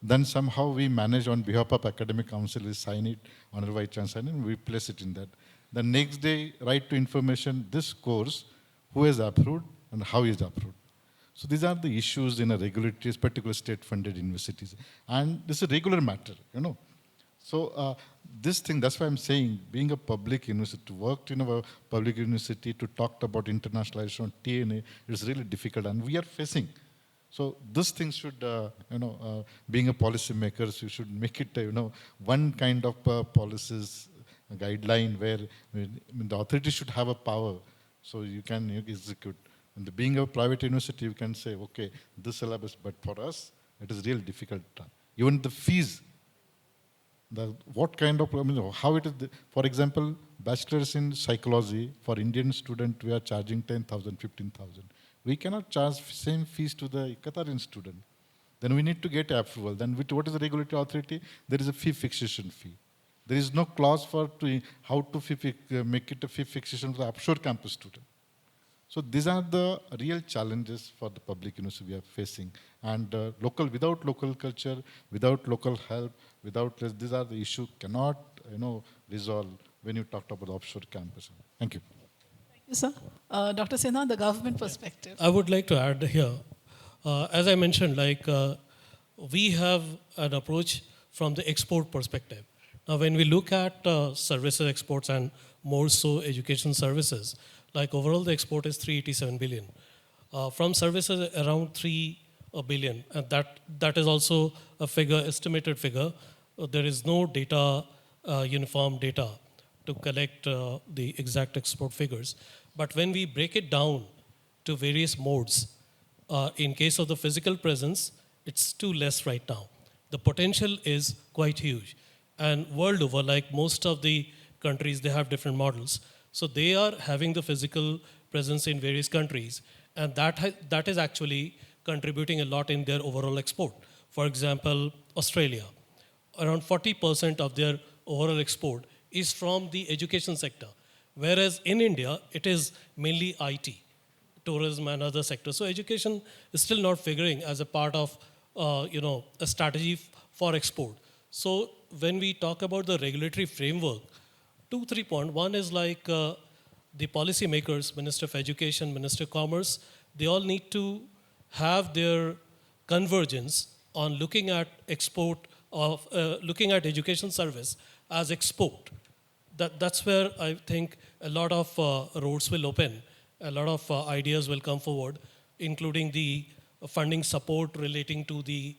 Then somehow we manage on behalf of academic council, we sign it, Honorable Vice-Chancellor, and we place it in that. The next day, right to information, this course, who is approved and how is approved. So these are the issues in a regulatory, particular state-funded universities. And this is a regular matter, So this thing, that's why I'm saying, being a public university, worked in a public university to talk about internationalization, TNA, it's really difficult, and we are facing. So this thing should, being a policy makers, you should make it, one kind of policies, a guideline where the authority should have a power, so you can execute. And being a private university, you can say, okay, this syllabus, but for us, it is really difficult. Even the fees, what kind of, how it is, for example, bachelor's in psychology, for Indian student, we are charging 10,000, 15,000. We cannot charge same fees to the Qatarian student. Then we need to get approval. Then what is the regulatory authority? There is a fee fixation fee. There is no clause for how to make it a fee fixation for the offshore campus student. So these are the real challenges for the public university we are facing. And without local culture, without local help, these are the issues cannot, resolve when you talked about the offshore campus. Thank you. Thank you, sir. Dr. Sinha, the government perspective. I would like to add here, as I mentioned, we have an approach from the export perspective. Now, when we look at services exports and more so education services, overall the export is 387 billion. From services around 3 billion, and that is also a figure, estimated figure. There is no data, uniform data to collect the exact export figures. But when we break it down to various modes, in case of the physical presence, it's too less right now. The potential is quite huge. And world over, like most of the countries, they have different models. So they are having the physical presence in various countries, and that is actually contributing a lot in their overall export. For example, Australia, around 40% of their overall export is from the education sector, whereas in India, it is mainly IT, tourism and other sectors. So education is still not figuring as a part of a strategy for export. So when we talk about the regulatory framework, 2-3 points. One is the policy makers, Minister of Education, Minister of Commerce, they all need to have their convergence on looking at looking at education service as export. That's where I think a lot of roads will open, a lot of ideas will come forward, including the funding support relating to the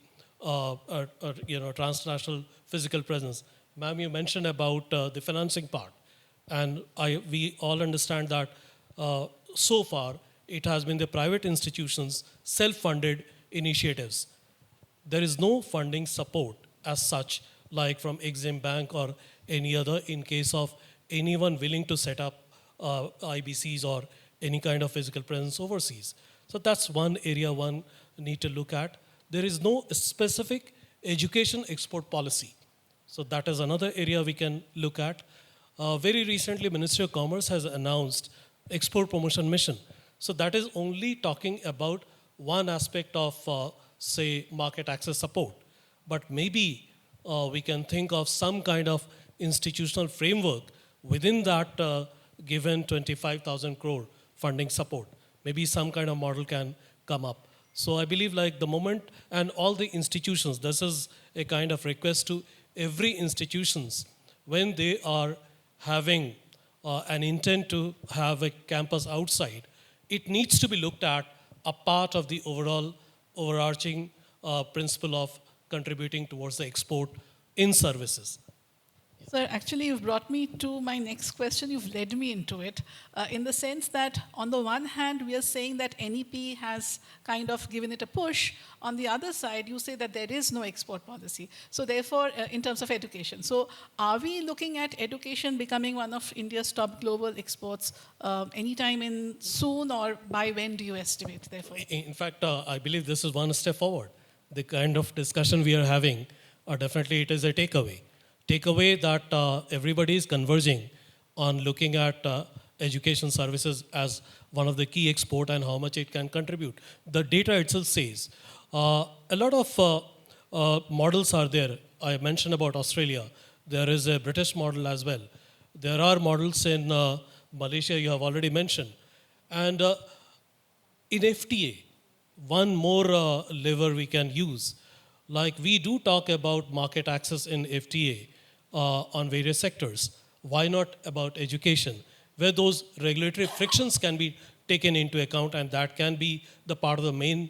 transnational physical presence. Ma'am, you mentioned about the financing part, and we all understand that so far it has been the private institutions, self-funded initiatives. There is no funding support as such, like from Exim Bank or any other, in case of anyone willing to set up IBCs or any kind of physical presence overseas. So that's one area one need to look at. There is no specific education export policy. So that is another area we can look at. Very recently, Ministry of Commerce has announced export promotion mission. So that is only talking about one aspect of, say, market access support. But maybe we can think of some kind of institutional framework within that given 25,000 crore funding support. Maybe some kind of model can come up. So I believe the moment, and all the institutions, this is a kind of request to every institutions, when they are having an intent to have a campus outside, it needs to be looked at a part of the overall overarching principle of contributing towards the export in services. Sir, actually, you've brought me to my next question. You've led me into it in the sense that, on the one hand, we are saying that NEP has kind of given it a push. On the other side, you say that there is no export policy. So therefore, in terms of education. So are we looking at education becoming one of India's top global exports anytime in soon, or by when do you estimate, therefore? In fact, I believe this is one step forward. The kind of discussion we are having, definitely it is a takeaway. Takeaway that everybody is converging on looking at education services as one of the key export and how much it can contribute. The data itself says a lot of models are there. I mentioned about Australia. There is a British model as well. There are models in Malaysia, you have already mentioned. And in FTA, one more lever we can use. Like we do talk about market access in FTA, on various sectors. Why not about education, where those regulatory frictions can be taken into account, and that can be the part of the main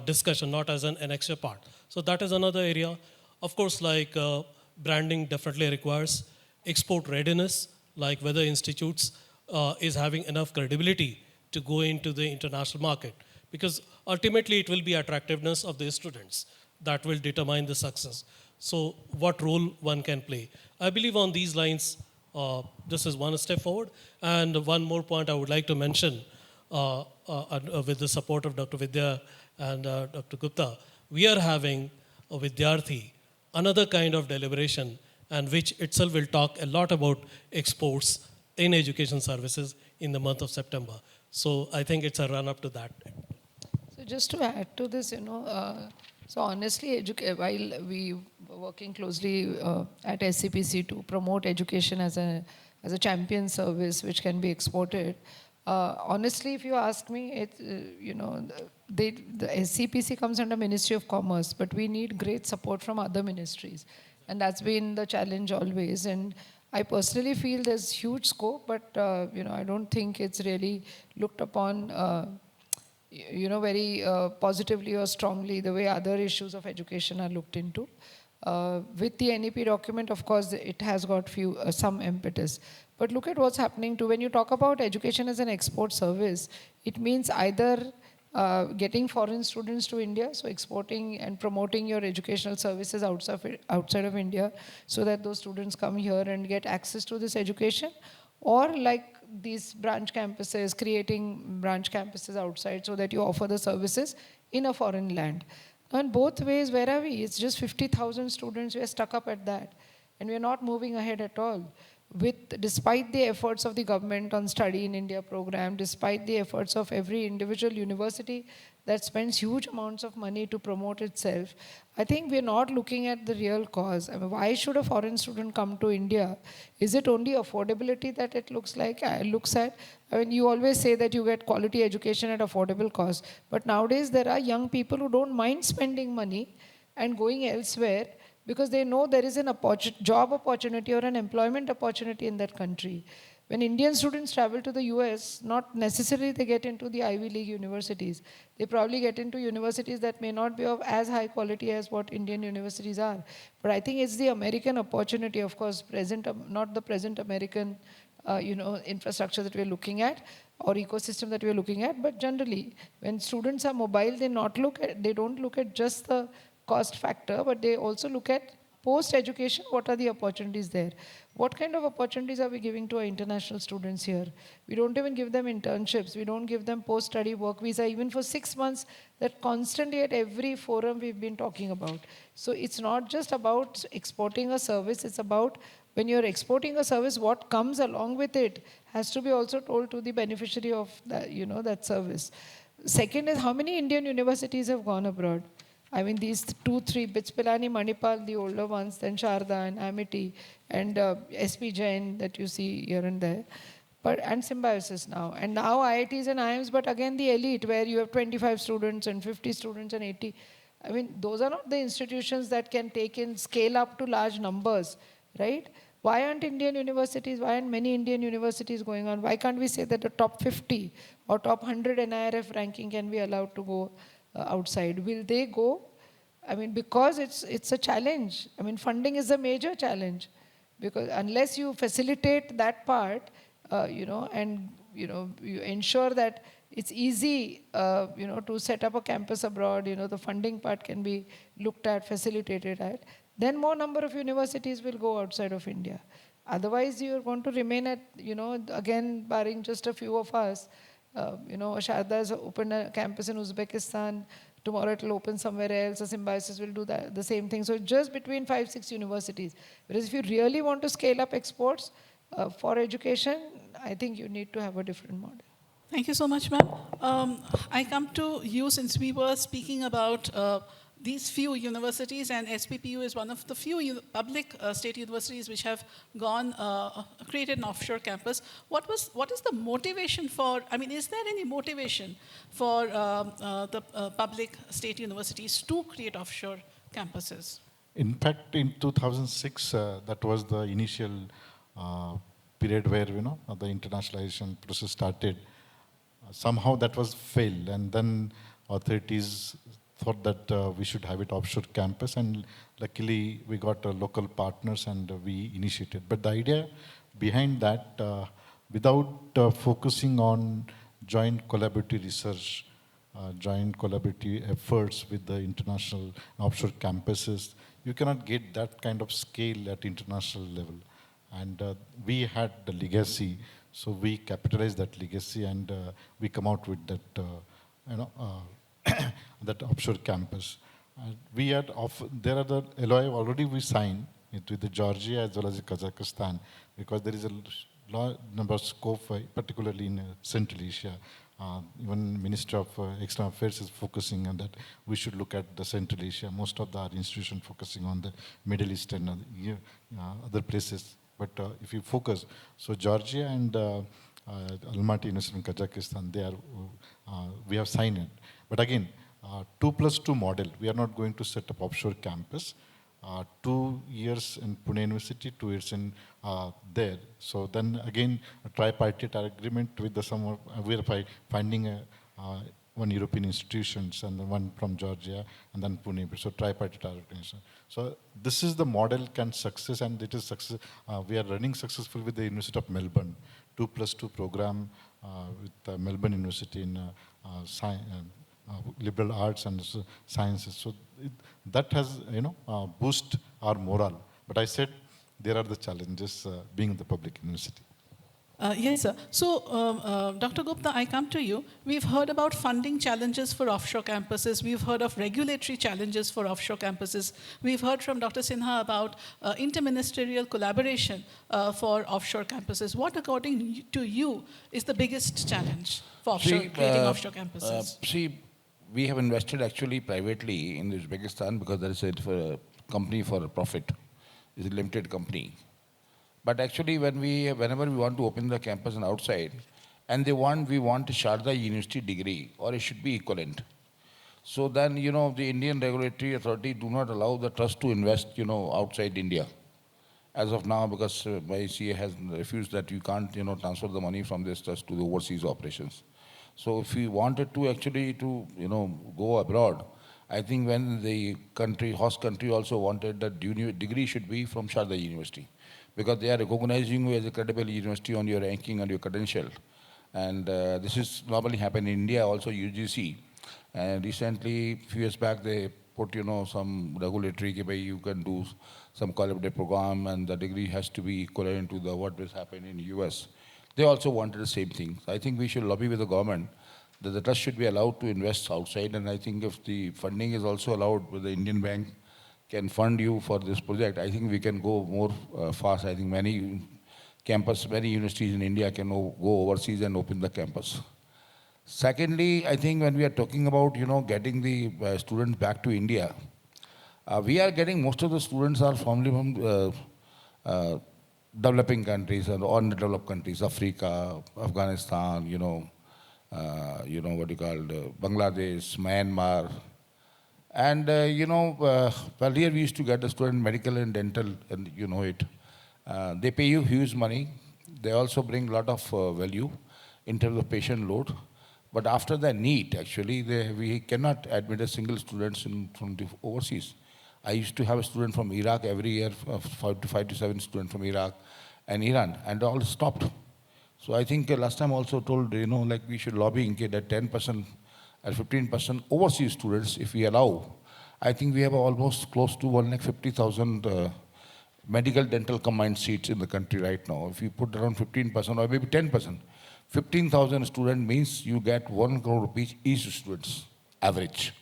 discussion, not as an extra part. So that is another area. Of course, like branding definitely requires export readiness, like whether institutes is having enough credibility to go into the international market. Because ultimately it will be attractiveness of the students that will determine the success. So what role one can play. I believe on these lines, this is one step forward. And one more point I would like to mention, with the support of Dr. Vidya and Dr. Gupta, we are having a Vidyarthi, another kind of deliberation, and which itself will talk a lot about exports in education services in the month of September. So I think it's a run up to that. So just to add to this, so honestly, while we were working closely at SCPC to promote education as a champion service which can be exported, honestly, if you ask me, the SCPC comes under Ministry of Commerce, but we need great support from other ministries. And that's been the challenge always. And I personally feel there's huge scope, but I don't think it's really looked upon very positively or strongly the way other issues of education are looked into. With the NEP document, of course, it has got some impetus. But look at what's happening too. When you talk about education as an export service, it means either getting foreign students to India, so exporting and promoting your educational services outside of India, so that those students come here and get access to this education, or like these branch campuses, creating branch campuses outside so that you offer the services in a foreign land. And both ways, where are we? It's just 50,000 students, we are stuck up at that. And we are not moving ahead at all. Despite the efforts of the government on Study in India program, despite the efforts of every individual university that spends huge amounts of money to promote itself, I think we're not looking at the real cause. I mean, why should a foreign student come to India? Is it only affordability that it looks at? I mean, you always say that you get quality education at affordable cost, but nowadays there are young people who don't mind spending money and going elsewhere because they know there is an job opportunity or an employment opportunity in that country. When Indian students travel to the US, not necessarily they get into the Ivy League universities. They probably get into universities that may not be of as high quality as what Indian universities are. But I think it's the American opportunity, of course, not the present American infrastructure that we're looking at or ecosystem that we're looking at. But generally, when students are mobile, they don't look at just the cost factor, but they also look at post-education, what are the opportunities there? What kind of opportunities are we giving to our international students here? We don't even give them internships. We don't give them post-study work visa, even for 6 months, that constantly at every forum we've been talking about. So it's not just about exporting a service, it's about when you're exporting a service, what comes along with it has to be also told to the beneficiary of that, that service. Second is, how many Indian universities have gone abroad? I mean, these 2-3, BITS Pilani, Manipal, the older ones, then Sharda and Amity, and SP Jain that you see here and there, and Symbiosis now. And now IITs and IIMs, but again the elite, where you have 25 students and 50 students and 80. I mean, those are not the institutions that can scale up to large numbers, right? Why aren't many Indian universities going on? Why can't we say that the top 50 or top 100 NIRF ranking can be allowed to go outside? Will they go? I mean, because it's a challenge. I mean, funding is a major challenge, because unless you facilitate that part, and you ensure that it's easy, to set up a campus abroad, the funding part can be looked at, facilitated at, then more number of universities will go outside of India. Otherwise, you're going to remain at, again, barring just a few of us, Sharda has opened a campus in Uzbekistan. Tomorrow it will open somewhere else. A Symbiosis will do the same thing. So just between 5-6 universities. Whereas if you really want to scale up exports for education, I think you need to have a different model. Thank you so much, ma'am. I come to you since we were speaking about these few universities, and SPPU is one of the few public state universities which have created an offshore campus. What is the motivation for, is there any motivation for the public state universities to create offshore campuses? In fact, in 2006, that was the initial period where the internationalization process started. Somehow that was failed, and then authorities thought that we should have it offshore campus, and luckily we got local partners and we initiated. But the idea behind that, without focusing on joint collaborative research, joint collaborative efforts with the international offshore campuses, you cannot get that kind of scale at international level. And we had the legacy, so we capitalized that legacy, and we come out with that, that offshore campus. We had there are the LOI already we signed it with the Georgia as well as Kazakhstan, because there is a large number of scope, particularly in Central Asia. Even Minister of External Affairs is focusing on that. We should look at the Central Asia. Most of our institutions focusing on the Middle East and other places. But if you focus, so Georgia and Almaty University in Kazakhstan, we have signed it. But again, 2+2 model. We are not going to set up offshore campus. 2 years in Pune University, 2 years in there. So then again, a tripartite agreement with we are finding one European institutions and one from Georgia and then Pune. So tripartite organization. So this is the model can success, and it is success. We are running successful with the University of Melbourne, 2+2 program with Melbourne University in liberal arts and sciences. So that has, boost our morale. But I said there are the challenges being the public university. Yes, sir. So, Dr. Gupta, I come to you. We've heard about funding challenges for offshore campuses. We've heard of regulatory challenges for offshore campuses. We've heard from Dr. Sinha about interministerial collaboration for offshore campuses. What, according to you, is the biggest challenge for creating offshore campuses? We have invested actually privately in Uzbekistan because there is a company for a profit. It's a limited company. But actually, whenever we want to open the campus and outside, and we want a Sharda University degree, or it should be equivalent. So then, the Indian regulatory authority do not allow the trust to invest, outside India. As of now, because YCA has refused that you can't, transfer the money from this trust to the overseas operations. So if we wanted to actually go abroad, I think when the host country also wanted that degree should be from Sharda University, because they are recognizing you as a credible university on your ranking and your credential. And this is normally happen in India, also UGC. And recently, few years back, they put, some regulatory, you can do some collaborative program and the degree has to be equivalent to what has happened in US. They also wanted the same thing. So I think we should lobby with the government that the trust should be allowed to invest outside. And I think if the funding is also allowed with the Indian bank, can fund you for this project, I think we can go more fast. I think many universities in India can go overseas and open the campus. Secondly, I think when we are talking about, getting the students back to India, we are getting most of the students are from developing countries and underdeveloped countries, Africa, Afghanistan, Bangladesh, Myanmar. And, earlier we used to get the student medical and dental, and you know it. They pay you huge money. They also bring a lot of value in terms of patient load. But after the NEET, actually, we cannot admit a single student from the overseas. I used to have a student from Iraq every year, 5 to 7 students from Iraq and Iran, and all stopped. So I think last time also told, we should lobby in case that 10% or 15% overseas students, if we allow. I think we have almost close to 150,000 medical dental combined seats in the country right now. If you put around 15% or maybe 10%, 15,000 students means you get 1 crore rupees each students, average.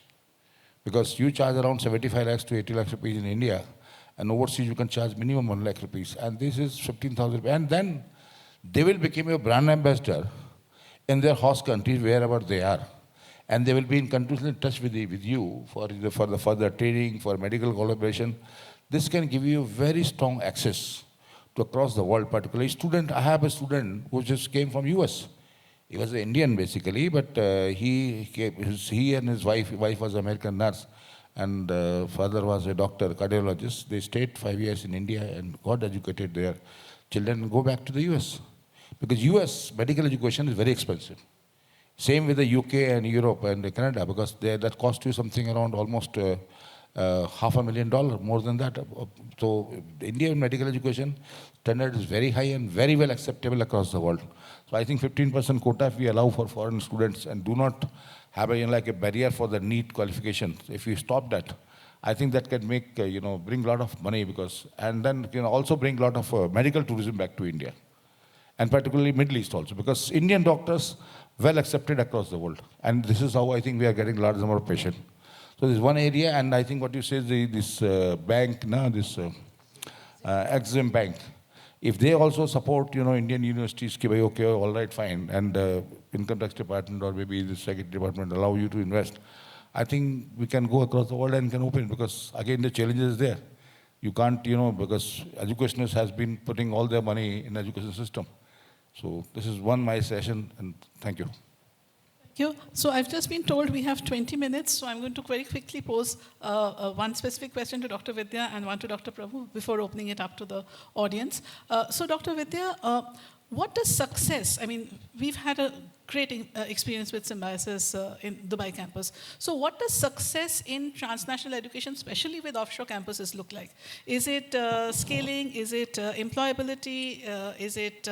Because you charge around 75 lakhs to 80 lakhs rupees in India, and overseas you can charge minimum 1 lakh rupees, and this is 15,000 rupees. And then they will become your brand ambassador in their host countries, wherever they are. And they will be in continuous touch with you for the further training, for medical collaboration. This can give you very strong access to across the world, particularly student. I have a student who just came from US. He was an Indian basically, but he and his wife was an American nurse, and father was a doctor, cardiologist. They stayed 5 years in India and got educated their children and go back to the US. Because US medical education is very expensive. Same with the UK and Europe and Canada, because that cost you something around almost $500,000, more than that. So the Indian medical education standard is very high and very well acceptable across the world. So I think 15% quota if we allow for foreign students and do not have like a barrier for the NEET qualification. If we stop that, I think that can make, bring a lot of money and then can also bring a lot of medical tourism back to India. And particularly Middle East also, because Indian doctors well accepted across the world. And this is how I think we are getting a large number of patients. So this is one area, and I think what you say is this bank, Exim Bank, if they also support, Indian universities, okay, all right, fine, and income tax department or maybe the secretary department allow you to invest, I think we can go across the world and can open, because again the challenge is there. You can't, because educationists has been putting all their money in education system. So this is my session, and thank you. Thank you. So I've just been told we have 20 minutes, so I'm going to very quickly pose one specific question to Dr. Vidya and one to Dr. Prabhu before opening it up to the audience. So Dr. Vidya, what does success, I mean, we've had a great experience with Symbiosis in Dubai campus. So what does success in transnational education, especially with offshore campuses, look like? Is it scaling? Is it employability? Is it...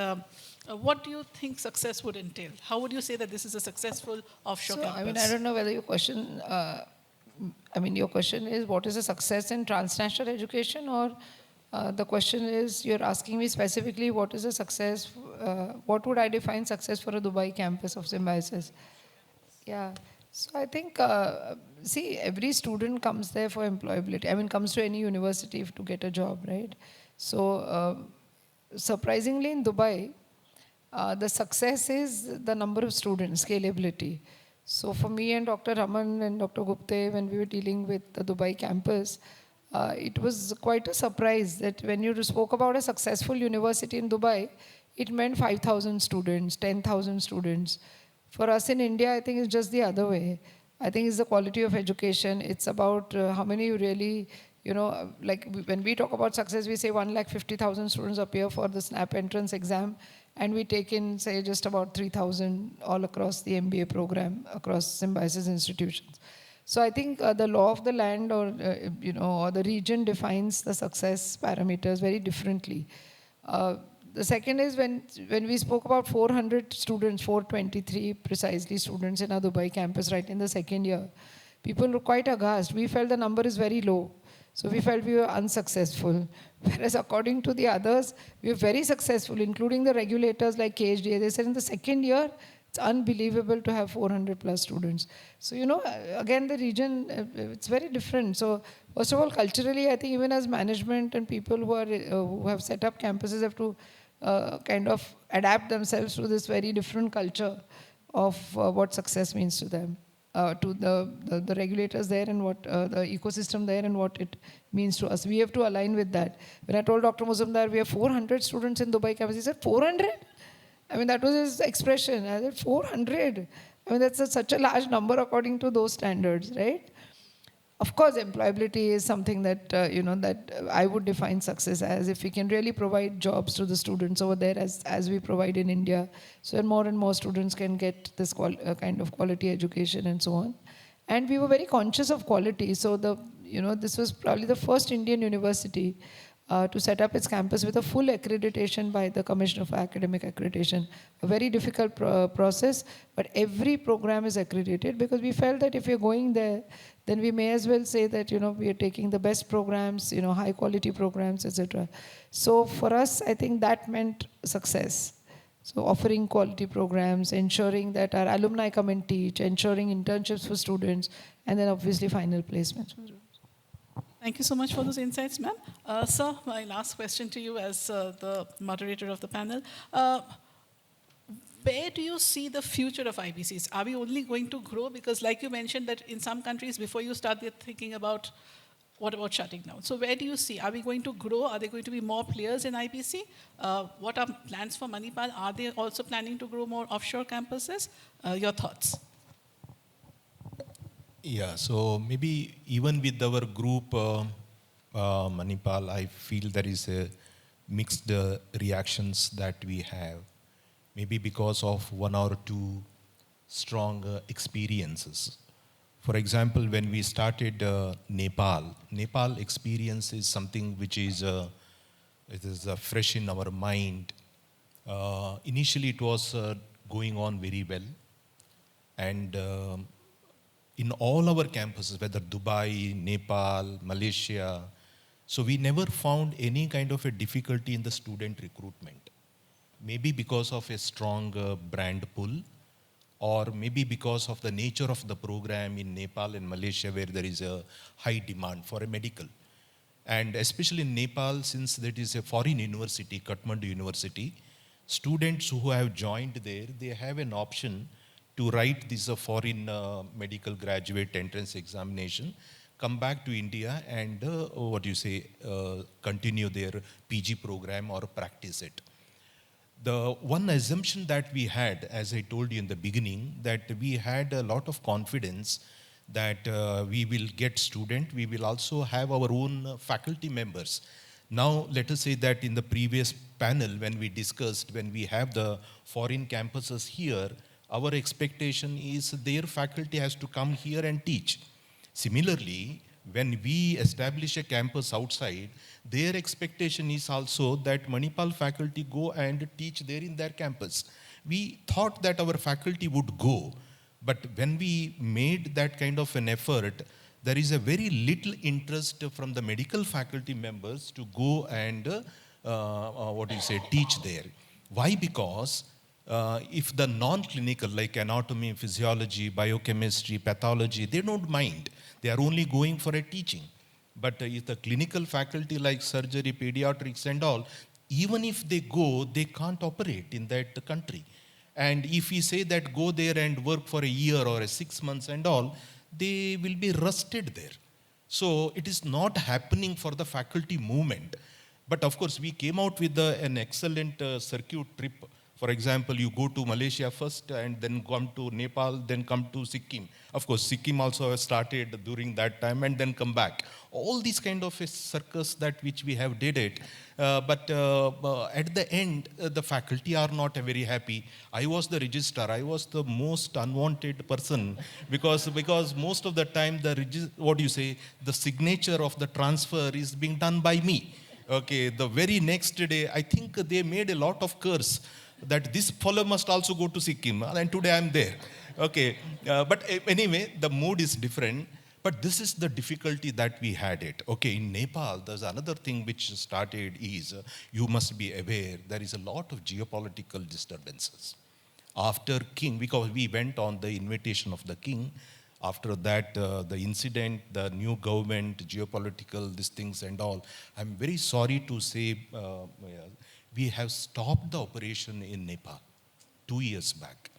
what do you think success would entail? How would you say that this is a successful offshore campus? I mean, I don't know whether your question, your question is what is a success in transnational education, or the question is you're asking me specifically what is a success, what would I define success for a Dubai campus of Symbiosis? Yeah. So I think, every student comes there for employability. Comes to any university to get a job, right? So surprisingly in Dubai, the success is the number of students, scalability. So for me and Dr. Raman and Dr. Gupte, when we were dealing with the Dubai campus, it was quite a surprise that when you spoke about a successful university in Dubai, it meant 5,000 students, 10,000 students. For us in India, I think it's just the other way. I think it's the quality of education. It's about how many you really, like when we talk about success, we say 150,000 students appear for the SNAP entrance exam. And we take in, say, just about 3,000 all across the MBA program, across Symbiosis institutions. So I think the law of the land or the region defines the success parameters very differently. The second is when we spoke about 400 students, 423 precisely students in our Dubai campus right in the second year, people were quite aghast. We felt the number is very low. So we felt we were unsuccessful. Whereas according to the others, we were very successful, including the regulators like KHDA. They said in the second year, it's unbelievable to have 400 plus students. So, again, the region, it's very different. So first of all, culturally, I think even as management and people who have set up campuses have to kind of adapt themselves to this very different culture of what success means to them. To the regulators there and what the ecosystem there and what it means to us. We have to align with that. When I told Dr. Muzumdar we have 400 students in Dubai campus, he said, 400? That was his expression. I said, 400? That's such a large number according to those standards, right? Of course, employability is something that, that I would define success as if we can really provide jobs to the students over there as we provide in India. So that more and more students can get this kind of quality education and so on. And we were very conscious of quality. So this was probably the first Indian university to set up its campus with a full accreditation by the Commissioner for Academic Accreditation. A very difficult process, but every program is accredited because we felt that if we're going there, then we may as well say that, we are taking the best programs, high quality programs, etc. So for us, I think that meant success. So offering quality programs, ensuring that our alumni come and teach, ensuring internships for students, and then obviously final placements. Thank you so much for those insights, ma'am. Sir, my last question to you as the moderator of the panel. Where do you see the future of IBCs? Are we only going to grow? Because like you mentioned that in some countries, before you start, they're thinking about, what about shutting down? So where do you see? Are we going to grow? Are there going to be more players in IBC? What are plans for Manipal? Are they also planning to grow more offshore campuses? Your thoughts? Yeah, so maybe even with our group, Manipal, I feel there is a mixed reactions that we have. Maybe because of one or two strong experiences. For example, when we started Nepal experience is something which is it is fresh in our mind. Initially, it was going on very well, and in all our campuses, whether Dubai, Nepal, Malaysia, so we never found any kind of a difficulty in the student recruitment. Maybe because of a strong brand pull, or maybe because of the nature of the program in Nepal and Malaysia, where there is a high demand for a medical. And especially in Nepal, since that is a foreign university, Kathmandu University, students who have joined there, they have an option to write this foreign medical graduate entrance examination, come back to India and continue their PG program or practice it. The one assumption that we had, as I told you in the beginning, that we had a lot of confidence that we will get student, we will also have our own faculty members. Now, let us say that in the previous panel, when we discussed, when we have the foreign campuses here, our expectation is their faculty has to come here and teach. Similarly, when we establish a campus outside, their expectation is also that Manipal faculty go and teach there in their campus. We thought that our faculty would go, but when we made that kind of an effort, there is a very little interest from the medical faculty members to go and teach there. Why? Because if the non-clinical, like anatomy, physiology, biochemistry, pathology, they don't mind. They are only going for a teaching. But if the clinical faculty like surgery, pediatrics and all, even if they go, they can't operate in that country. And if we say that go there and work for a year or 6 months and all, they will be rusted there. So it is not happening for the faculty movement. But of course, we came out with an excellent circuit trip. For example, you go to Malaysia first and then come to Nepal, then come to Sikkim. Of course, Sikkim also started during that time and then come back. All these kind of a circus that which we have did it. But at the end, the faculty are not very happy. I was the registrar. I was the most unwanted person because most of the time the signature of the transfer is being done by me. Okay, the very next day, I think they made a lot of curse that this fellow must also go to Sikkim, and today I'm there. Okay, but anyway, the mood is different. But this is the difficulty that we had it. Okay, in Nepal, there's another thing which started is, you must be aware, there is a lot of geopolitical disturbances. After King, because we went on the invitation of the King, after that, the incident, the new government, geopolitical, these things and all, I'm very sorry to say, we have stopped the operation in Nepal 2 years back.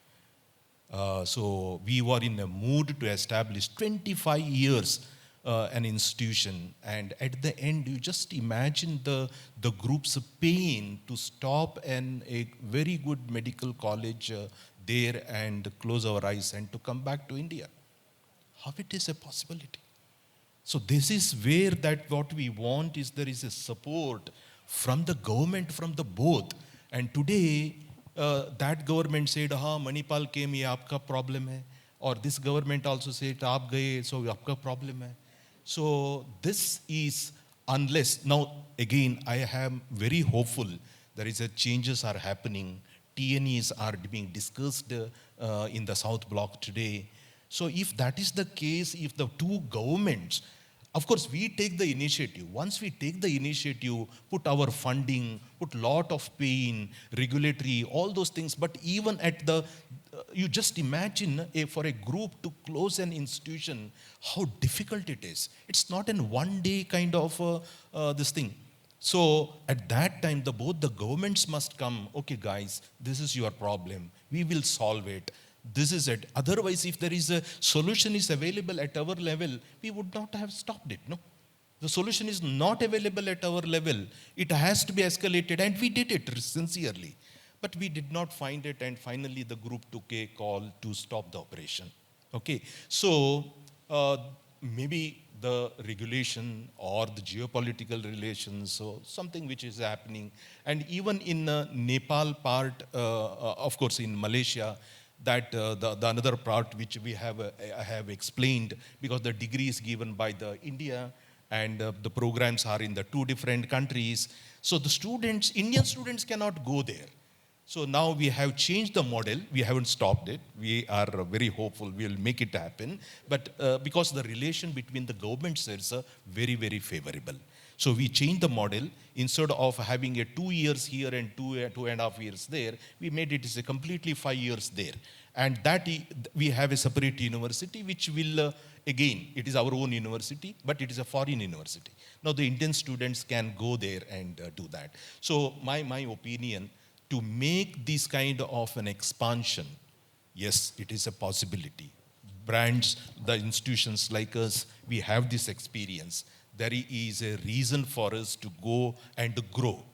So we were in a mood to establish 25 years an institution, and at the end, you just imagine the group's pain to stop a very good medical college there and close our eyes and to come back to India. How it is a possibility? So this is where that what we want is there is a support from the government, from the both. And today, that government said, Manipal came, ye aapka problem hai. Or this government also said, aap gaye, so aapka problem hai. So this is, unless, now again, I am very hopeful, there is a changes are happening. TNEs are being discussed in the South Block today. So if that is the case, if the two governments, of course, we take the initiative. Once we take the initiative, put our funding, put lot of pain, regulatory, all those things. But even at the, you just imagine for a group to close an institution, how difficult it is. It's not in one day kind of this thing. So at that time, both the governments must come, okay guys, this is your problem. We will solve it. This is it. Otherwise, if there is a solution is available at our level, we would not have stopped it, no? The solution is not available at our level. It has to be escalated, and we did it sincerely. But we did not find it, and finally the group took a call to stop the operation. Okay, so Uh, Maybe the regulation or the geopolitical relations, so something which is happening. And even in Nepal part, of course in Malaysia, that the another part which we have, I have explained, because the degree is given by the India and the programs are in the two different countries. So the students, Indian students cannot go there. So now we have changed the model. We haven't stopped it. We are very hopeful we will make it happen. But because the relation between the governments is very, very favorable. So we changed the model. Instead of having a 2 years here and 2.5 years there, we made it as a completely 5 years there. And that we have a separate university which will, again, it is our own university, but it is a foreign university. Now the Indian students can go there and do that. So my opinion, to make this kind of an expansion, yes, it is a possibility. Brands, the institutions like us, we have this experience. There is a reason for us to go and grow,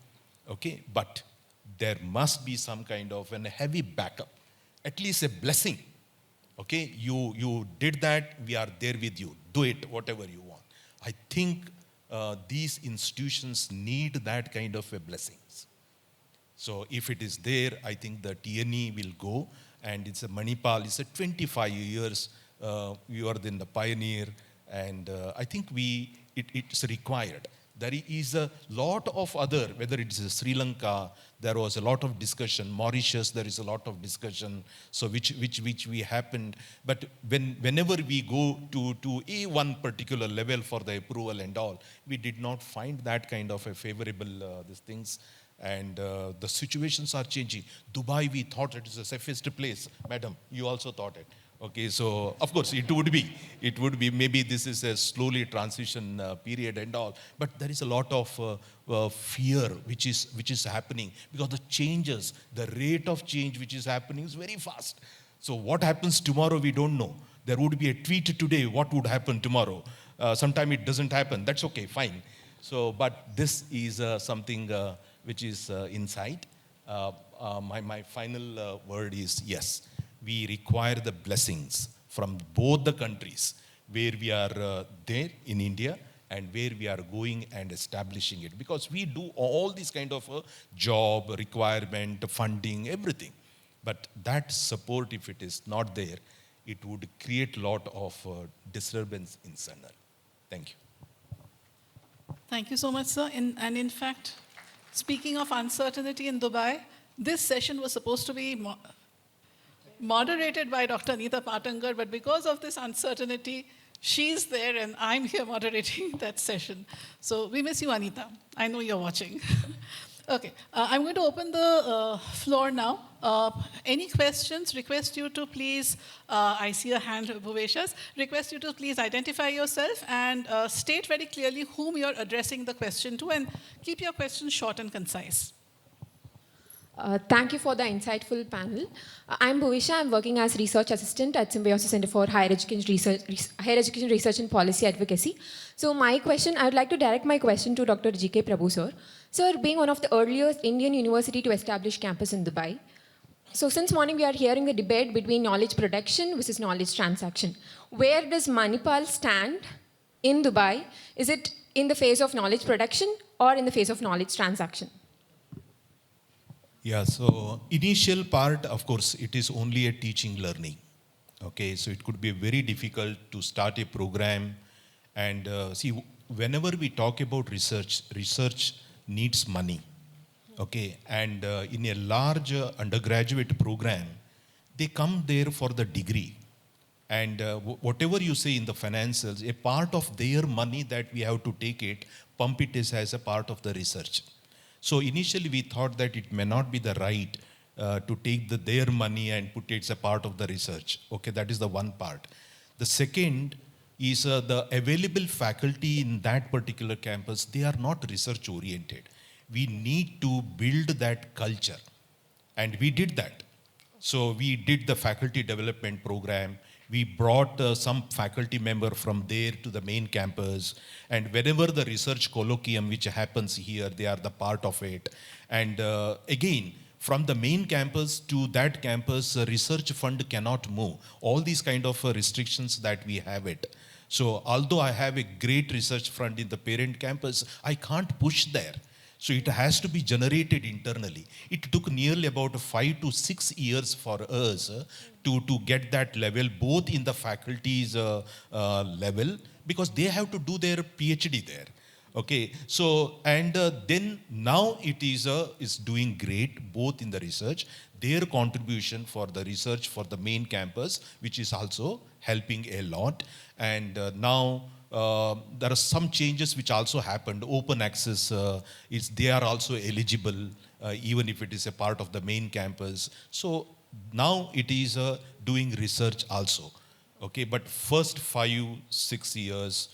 okay? But there must be some kind of a heavy backup, at least a blessing, okay? You did that, we are there with you. Do it, whatever you want. I think these institutions need that kind of a blessings. So if it is there, I think the TNE will go, and it's a Manipal, it's a 25 years, you are then the pioneer, and I think it's required. There is a lot of other, whether it is Sri Lanka, there was a lot of discussion, Mauritius, there is a lot of discussion, so which we happened, but whenever we go to a one particular level for the approval and all, we did not find that kind of a favorable these things. And the situations are changing. Dubai, we thought it is the safest place. Madam, you also thought it. Okay, so of course it would be, maybe this is a slowly transition period and all, but there is a lot of fear which is happening, because the changes, the rate of change which is happening is very fast. So what happens tomorrow, we don't know. There would be a tweet today, what would happen tomorrow? Sometime it doesn't happen, that's okay, fine. So, but this is something which is inside. My final word is yes, we require the blessings from both the countries where we are there in India and where we are going and establishing it. Because we do all these kind of job, requirement, funding, everything. But that support, if it is not there, it would create a lot of disturbance in Sanal. Thank you. Thank you so much, sir. And in fact, speaking of uncertainty in Dubai, this session was supposed to be moderated by Dr. Anita Patangar, but because of this uncertainty, she's there and I'm here moderating that session. So we miss you, Anita. I know you're watching. Okay, I'm going to open the floor now. Any questions? Request you to please, I see a hand, Bhuveshas. Request you to please identify yourself and state very clearly whom you're addressing the question to, and keep your questions short and concise. Thank you for the insightful panel. I'm Bhuvisha. I'm working as research assistant at Symbiosis Center for Higher Education Research and Policy Advocacy. So my question, I would like to direct my question to Dr. G.K. Prabhu, sir. Sir, being one of the earliest Indian university to establish campus in Dubai, so since morning we are hearing the debate between knowledge production versus knowledge transaction. Where does Manipal stand in Dubai? Is it in the phase of knowledge production or in the phase of knowledge transaction? Yeah, so initial part, of course, it is only a teaching learning. Okay, so it could be very difficult to start a program. And see, whenever we talk about research, research needs money. Okay, and in a large undergraduate program, they come there for the degree. And whatever you say in the financials, a part of their money that we have to take it, pump it as a part of the research. So initially we thought that it may not be the right to take their money and put it as a part of the research. Okay, that is the one part. The second is the available faculty in that particular campus, they are not research oriented. We need to build that culture. And we did that. So we did the faculty development program. We brought some faculty member from there to the main campus. And whenever the research colloquium which happens here, they are the part of it. And again, from the main campus to that campus, research fund cannot move. All these kind of restrictions that we have it. So although I have a great research fund in the parent campus, I can't push there. So it has to be generated internally. It took nearly about 5 to 6 years for us to get that level, both in the faculty's level, because they have to do their PhD there. Okay, so and then now it is doing great both in the research, their contribution for the research for the main campus, which is also helping a lot. And now there are some changes which also happened. Open access, they are also eligible, even if it is a part of the main campus. So now it is doing research also. Okay, but first 5-6 years,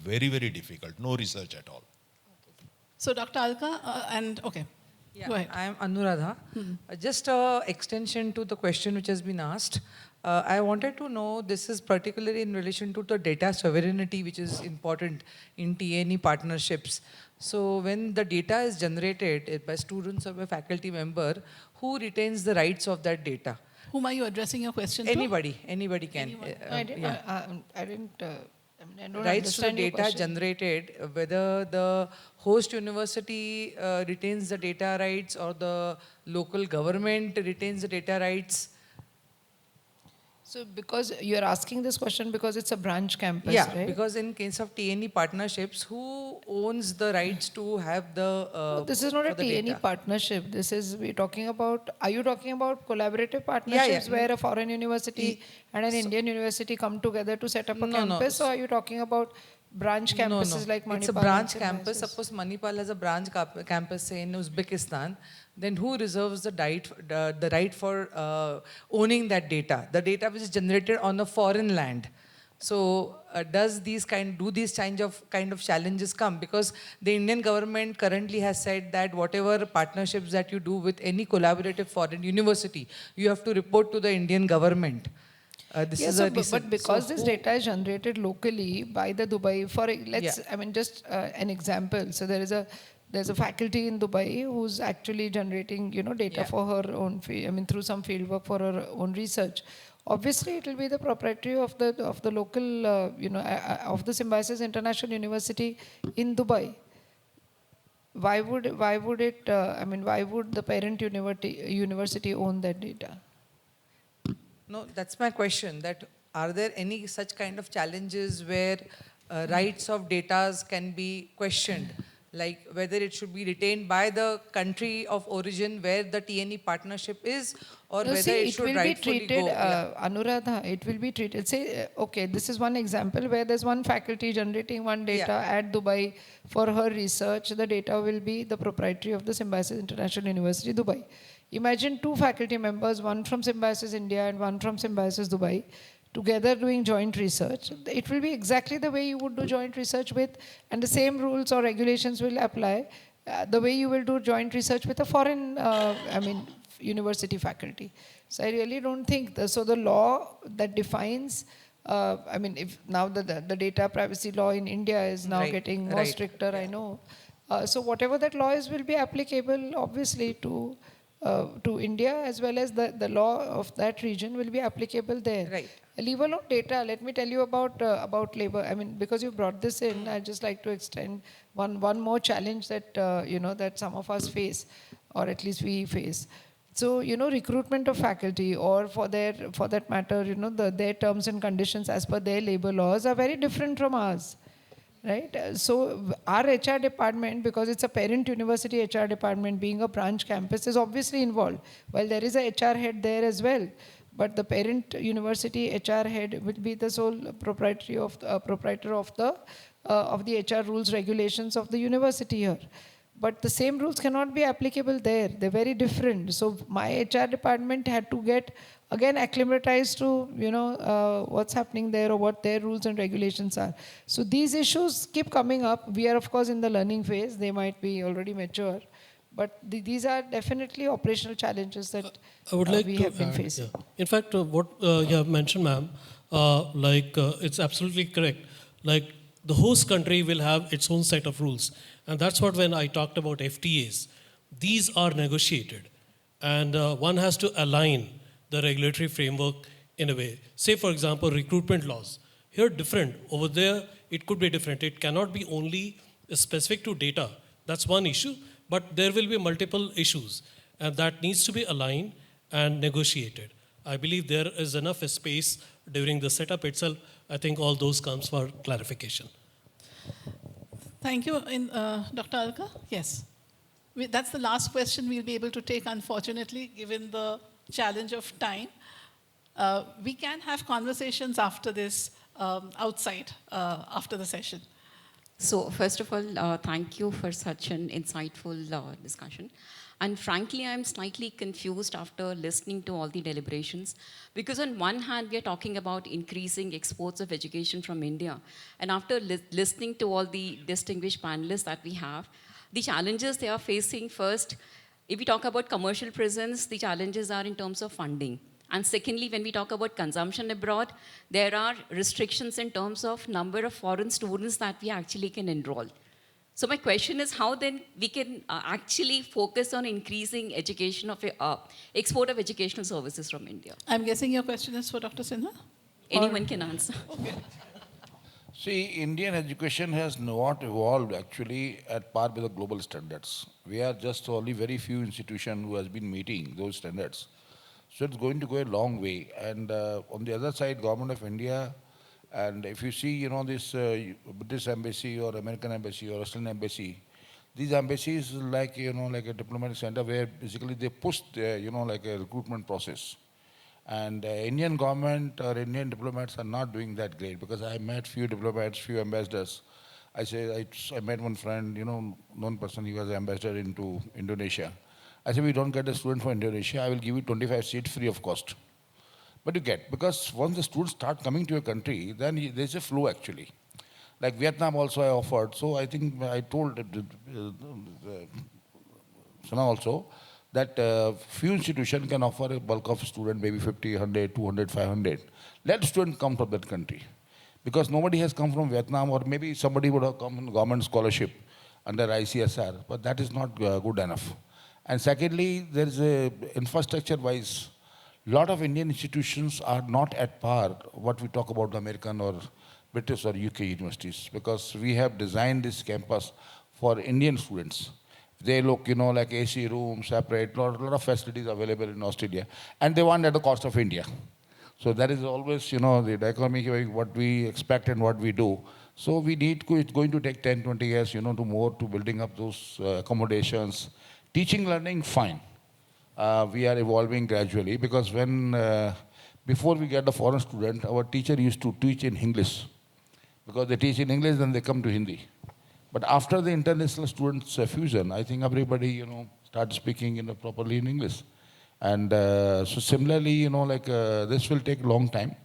very, very difficult. No research at all. So Dr. Alka, okay. Yeah, Go ahead. I am Anuradha. Just a extension to the question which has been asked. I wanted to know, this is particularly in relation to the data sovereignty, which is important in TNE partnerships. So when the data is generated by students or by faculty member, who retains the rights of that data? Whom are you addressing your question to? Anybody can. I didn't, I don't Rights to the understand your data question. generated, whether the host university retains the data rights or the local government retains the data rights. So because you're asking this question because it's a branch campus, Yeah, right? because in case of TNE partnerships, who owns the rights to have the No, this is not a for the TNE data? partnership. This is, we're talking about, are you talking about collaborative partnerships yeah. where a foreign university and an Indian university come together to set up a No, no. campus? Or are you talking about branch campuses like Manipal? It's a and branch Symbiosis? campus. Suppose Manipal has a branch campus, say in Uzbekistan, then who reserves the right for owning that data? The data which is generated on a foreign land. So do these kind of challenges come? Because the Indian government currently has said that whatever partnerships that you do with any collaborative foreign university, you have to report to the Indian government. This Yes, is so, a but because this data is generated locally by the Dubai, just an example. So there's a faculty in Dubai who's actually generating, data for her own, through some fieldwork for her own research. Obviously, it will be the proprietary of the local, of the Symbiosis International University in Dubai. Why would the parent university own that data? No, that's my question, that are there any such kind of challenges where rights of data can be questioned, like whether it should be retained by the country of origin where the TNE partnership is, or No, whether see, it it should will be rightfully treated, go? Anuradha, it will be treated. Say, okay, this is one example where there's one faculty generating one data at Dubai for her research. The data will be the proprietary of the Symbiosis International University, Dubai. Imagine two faculty members, one from Symbiosis India and one from Symbiosis Dubai, together doing joint research. It will be exactly the way you would do joint research with, and the same rules or regulations will apply the way you will do joint research with a foreign, university faculty. So I really don't think, so the law that defines, if now the data privacy law in India is now getting more stricter, I know. So whatever that law is will be applicable, obviously, to India, as well as the law of that region will be applicable there. Right. Leave alone data. Let me tell you about labor. Because you brought this in, I'd just like to extend one more challenge that that some of us face, or at least we face. So recruitment of faculty, or for that matter, their terms and conditions as per their labor laws are very different from ours. Right? So our HR department, because it's a parent university HR department, being a branch campus, is obviously involved. While there is a HR head there as well, but the parent university HR head will be the sole proprietor of the HR rules, regulations of the university here. But the same rules cannot be applicable there. They're very different. So my HR department had to get again acclimatized to what's happening there, or what their rules and regulations are. So these issues keep coming up. We are of course in the learning phase. They might be already mature, but these are definitely operational challenges that I would like we to have been add, facing. yeah. In fact, what you have mentioned, ma'am, it's absolutely correct. Like the host country will have its own set of rules, and that's what when I talked about FTAs, these are negotiated. and one has to align the regulatory framework in a way. Say, for example, recruitment laws. Here, different. Over there, it could be different. It cannot be only specific to data. That's one issue, but there will be multiple issues, and that needs to be aligned and negotiated. I believe there is enough space during the setup itself. I think all those comes for clarification. Thank you. Dr. Alka? Yes. That's the last question we'll be able to take, unfortunately, given the challenge of time. We can have conversations after this outside, after the session. So first of all, thank you for such an insightful discussion. And frankly, I'm slightly confused after listening to all the deliberations, because on one hand, we are talking about increasing exports of education from India. And after listening to all the distinguished panelists that we have, the challenges they are facing, first, if we talk about commercial presence, the challenges are in terms of funding. And secondly, when we talk about consumption abroad, there are restrictions in terms of number of foreign students that we actually can enroll. So my question is how then we can actually focus on increasing education of export of educational services from India? I'm guessing your question is for Dr. Sinha? Anyone can answer. Okay. See, Indian education has not evolved actually at par with the global standards. We are just only very few institutions who has been meeting those standards. So it's going to go a long way. And on the other side, Government of India, and if you see, this British embassy or American embassy or Australian embassy, these embassies like, like a diplomatic center where basically they push, like a recruitment process. And Indian government or Indian diplomats are not doing that great, because I met few diplomats, few ambassadors. I met one friend, known person, he was an ambassador into Indonesia. I said, we don't get a student from Indonesia, I will give you 25 seats free of cost. But you get, because once the students start coming to your country, then there's a flow actually. Like Vietnam also I offered. So I think I told Sana also that few institutions can offer a bulk of student, maybe 50, 100, 200, 500. Let students come from that country. Because nobody has come from Vietnam, or maybe somebody would have come on government scholarship under ICSR, but that is not good enough. And secondly, there is a infrastructure-wise, lot of Indian institutions are not at par what we talk about American or British or UK universities, because we have designed this campus for Indian students. They look, like AC room, separate, lot of facilities available in Australia, and they want at the cost of India. So that is always, the dichotomy, what we expect and what we do. So we need, it's going to take 10, 20 years, to more to building up those accommodations. Teaching, learning, fine. We are evolving gradually, because when, before we get the foreign student, our teacher used to teach in English. Because they teach in English, then they come to Hindi. But after the international students fusion, I think everybody, starts speaking properly in English. And so similarly, this will take a long time.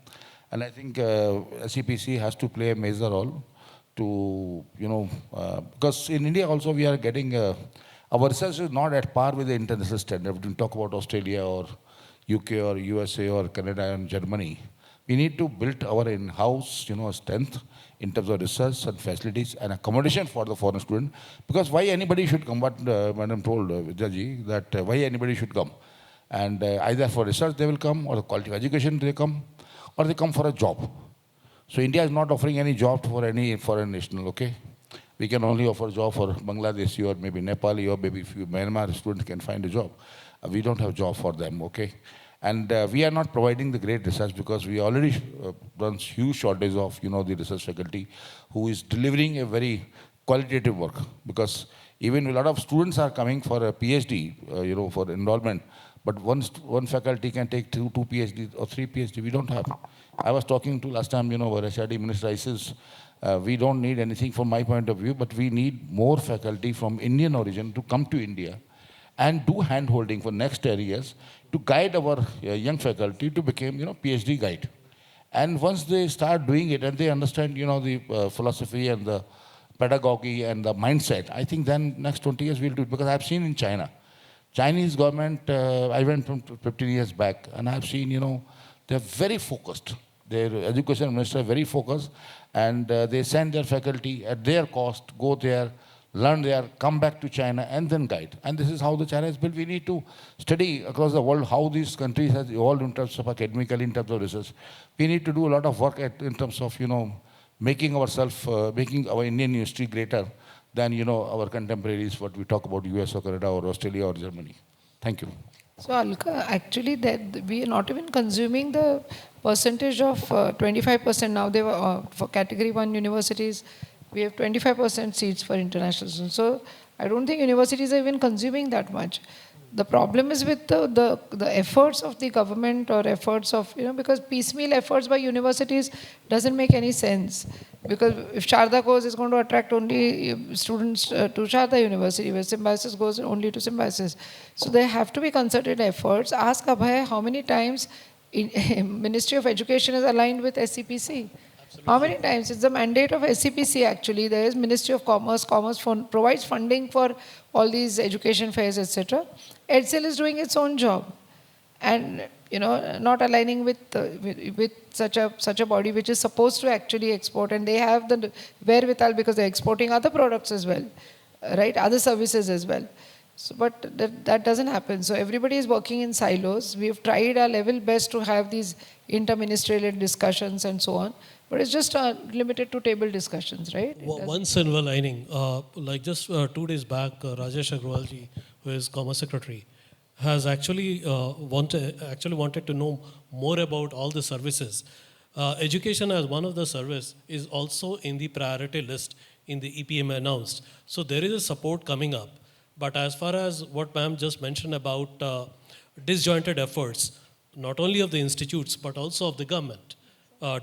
And I think SEPC has to play a major role to, because in India also we are getting, our research is not at par with the international standard. We don't talk about Australia or UK or USA or Canada and Germany. We need to build our in-house, strength in terms of research and facilities and accommodation for the foreign student. Because why anybody should come, what Madam told Vidyaji, that why anybody should come. And either for research they will come, or the quality of education they come, or they come for a job. So India is not offering any job for any foreign national, okay? We can only offer job for Bangladeshi or maybe Nepali or maybe few Myanmar students can find a job. We don't have job for them, okay? And we are not providing the great research, because we already run huge shortage of, the research faculty who is delivering a very qualitative work. Because even a lot of students are coming for a PhD, for enrollment, but one faculty can take two PhD or 3 PhD. We don't have. I was talking to last time, where HRD Minister, I says, we don't need anything from my point of view, but we need more faculty from Indian origin to come to India and do hand-holding for next 10 years to guide our young faculty to become, PhD guide. And once they start doing it and they understand, the philosophy and the pedagogy and the mindset, I think then next 20 years we'll do it. Because I've seen in China, Chinese government, I went from 15 years back, and I've seen, they're very focused. Their education minister very focused, and they send their faculty at their cost, go there, learn there, come back to China, and then guide. And this is how the China is built. We need to study across the world how these countries has evolved in terms of academical, in terms of research. We need to do a lot of work in terms of, making ourselves, making our Indian history greater than, our contemporaries, what we talk about US or Canada or Australia or Germany. Thank you. So Alka, actually we are not even consuming the percentage of 25% now. They were for category 1 universities, we have 25% seats for international students. So I don't think universities are even consuming that much. The problem is with the efforts of the government or efforts of, because piecemeal efforts by universities doesn't make any sense. Because if Sharda course is going to attract only students to Sharda University, where Symbiosis goes only to Symbiosis. So there have to be concerted efforts. Ask Abhay how many times Ministry of Education is aligned with SCPC. How many times? It's the mandate of SCPC actually. There is Ministry of Commerce. Commerce provides funding for all these education fairs, etc. EdSil is doing its own job. And, not aligning with such a body which is supposed to actually export. And they have the wherewithal because they're exporting other products as well, right? Other services as well. So, but that doesn't happen. So everybody is working in silos. We've tried our level best to have these interministerial discussions and so on. But it's just limited to table discussions, right? One silver lining, like just 2 days back, Rajesh Agrawalji, who is Commerce Secretary, has actually wanted to know more about all the services. Education as one of the service is also in the priority list in the EPM announced. So there is a support coming up. But as far as what ma'am just mentioned about disjointed efforts, not only of the institutes, but also of the government,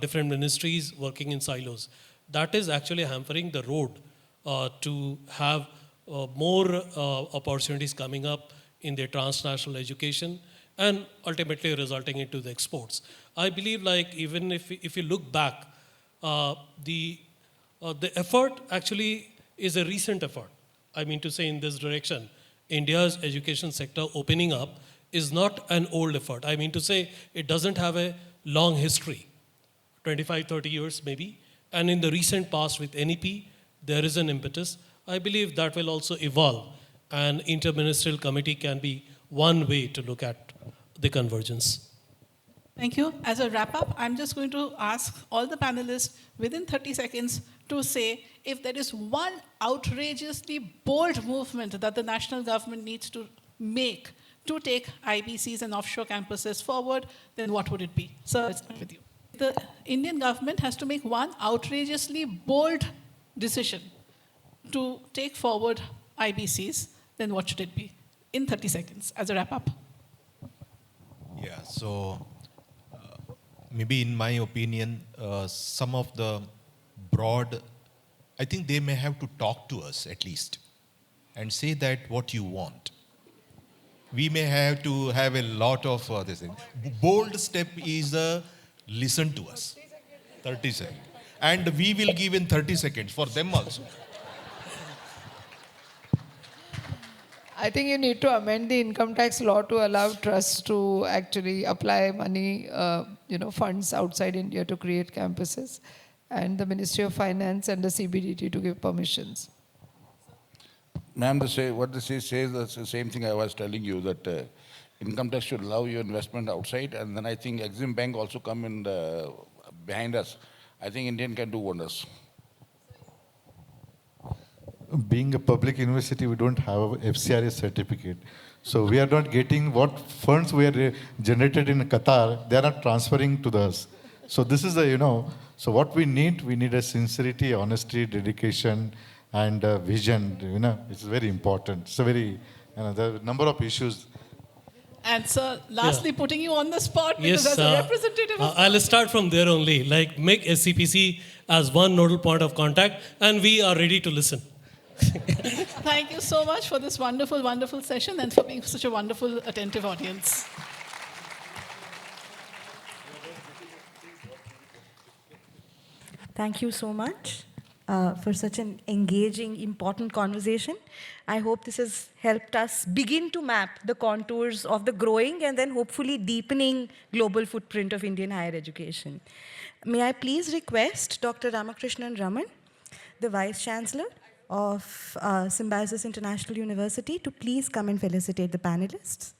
different ministries working in silos. That is actually hampering the road to have more opportunities coming up in their transnational education and ultimately resulting into the exports. I believe like even if you look back, the effort actually is a recent effort. I mean to say in this direction, India's education sector opening up is not an old effort. I mean to say it doesn't have a long history. 25, 30 years maybe. And in the recent past with NEP, there is an impetus. I believe that will also evolve. And interministerial committee can be one way to look at the convergence. Thank you. As a wrap-up, I'm just going to ask all the panelists within 30 seconds to say if there is one outrageously bold movement that the national government needs to make to take IBCs and offshore campuses forward, then what would it be? Sir, let's start with you. The Indian government has to make one outrageously bold decision to take forward IBCs, then what should it be? In 30 seconds, as a wrap-up. Yeah, so maybe in my opinion, some of the broad, I think they may have to talk to us at least and say that what you want. We may have to have a lot of this thing. Bold step is listen to us. 30 seconds. And we will give in 30 seconds for them also. I think you need to amend the income tax law to allow trusts to actually apply money, funds outside India to create campuses, and the Ministry of Finance and the CBDT to give permissions. Ma'am, what they say says the same thing I was telling you, that income tax should allow your investment outside, and then I think Exim Bank also come in behind us. I think Indian can do wonders. Being a public university, we don't have a FCRA certificate. So we are not getting what funds we are generated in Qatar, they are not transferring to us. So this is so what we need a sincerity, honesty, dedication, and vision, it's very important. It's a very, there are a number of issues. And sir, lastly, putting you on the spot because Yes, as a representative of... I'll start from there only, like make SCPC as one nodal point of contact, and we are ready to listen. Thank you so much for this wonderful, wonderful session and for being such a wonderful, attentive audience. Thank you so much for such an engaging, important conversation. I hope this has helped us begin to map the contours of the growing and then hopefully deepening global footprint of Indian higher education. May I please request Dr. Ramakrishnan Raman, the Vice-Chancellor, of Symbiosis International University to please come and felicitate the panelists.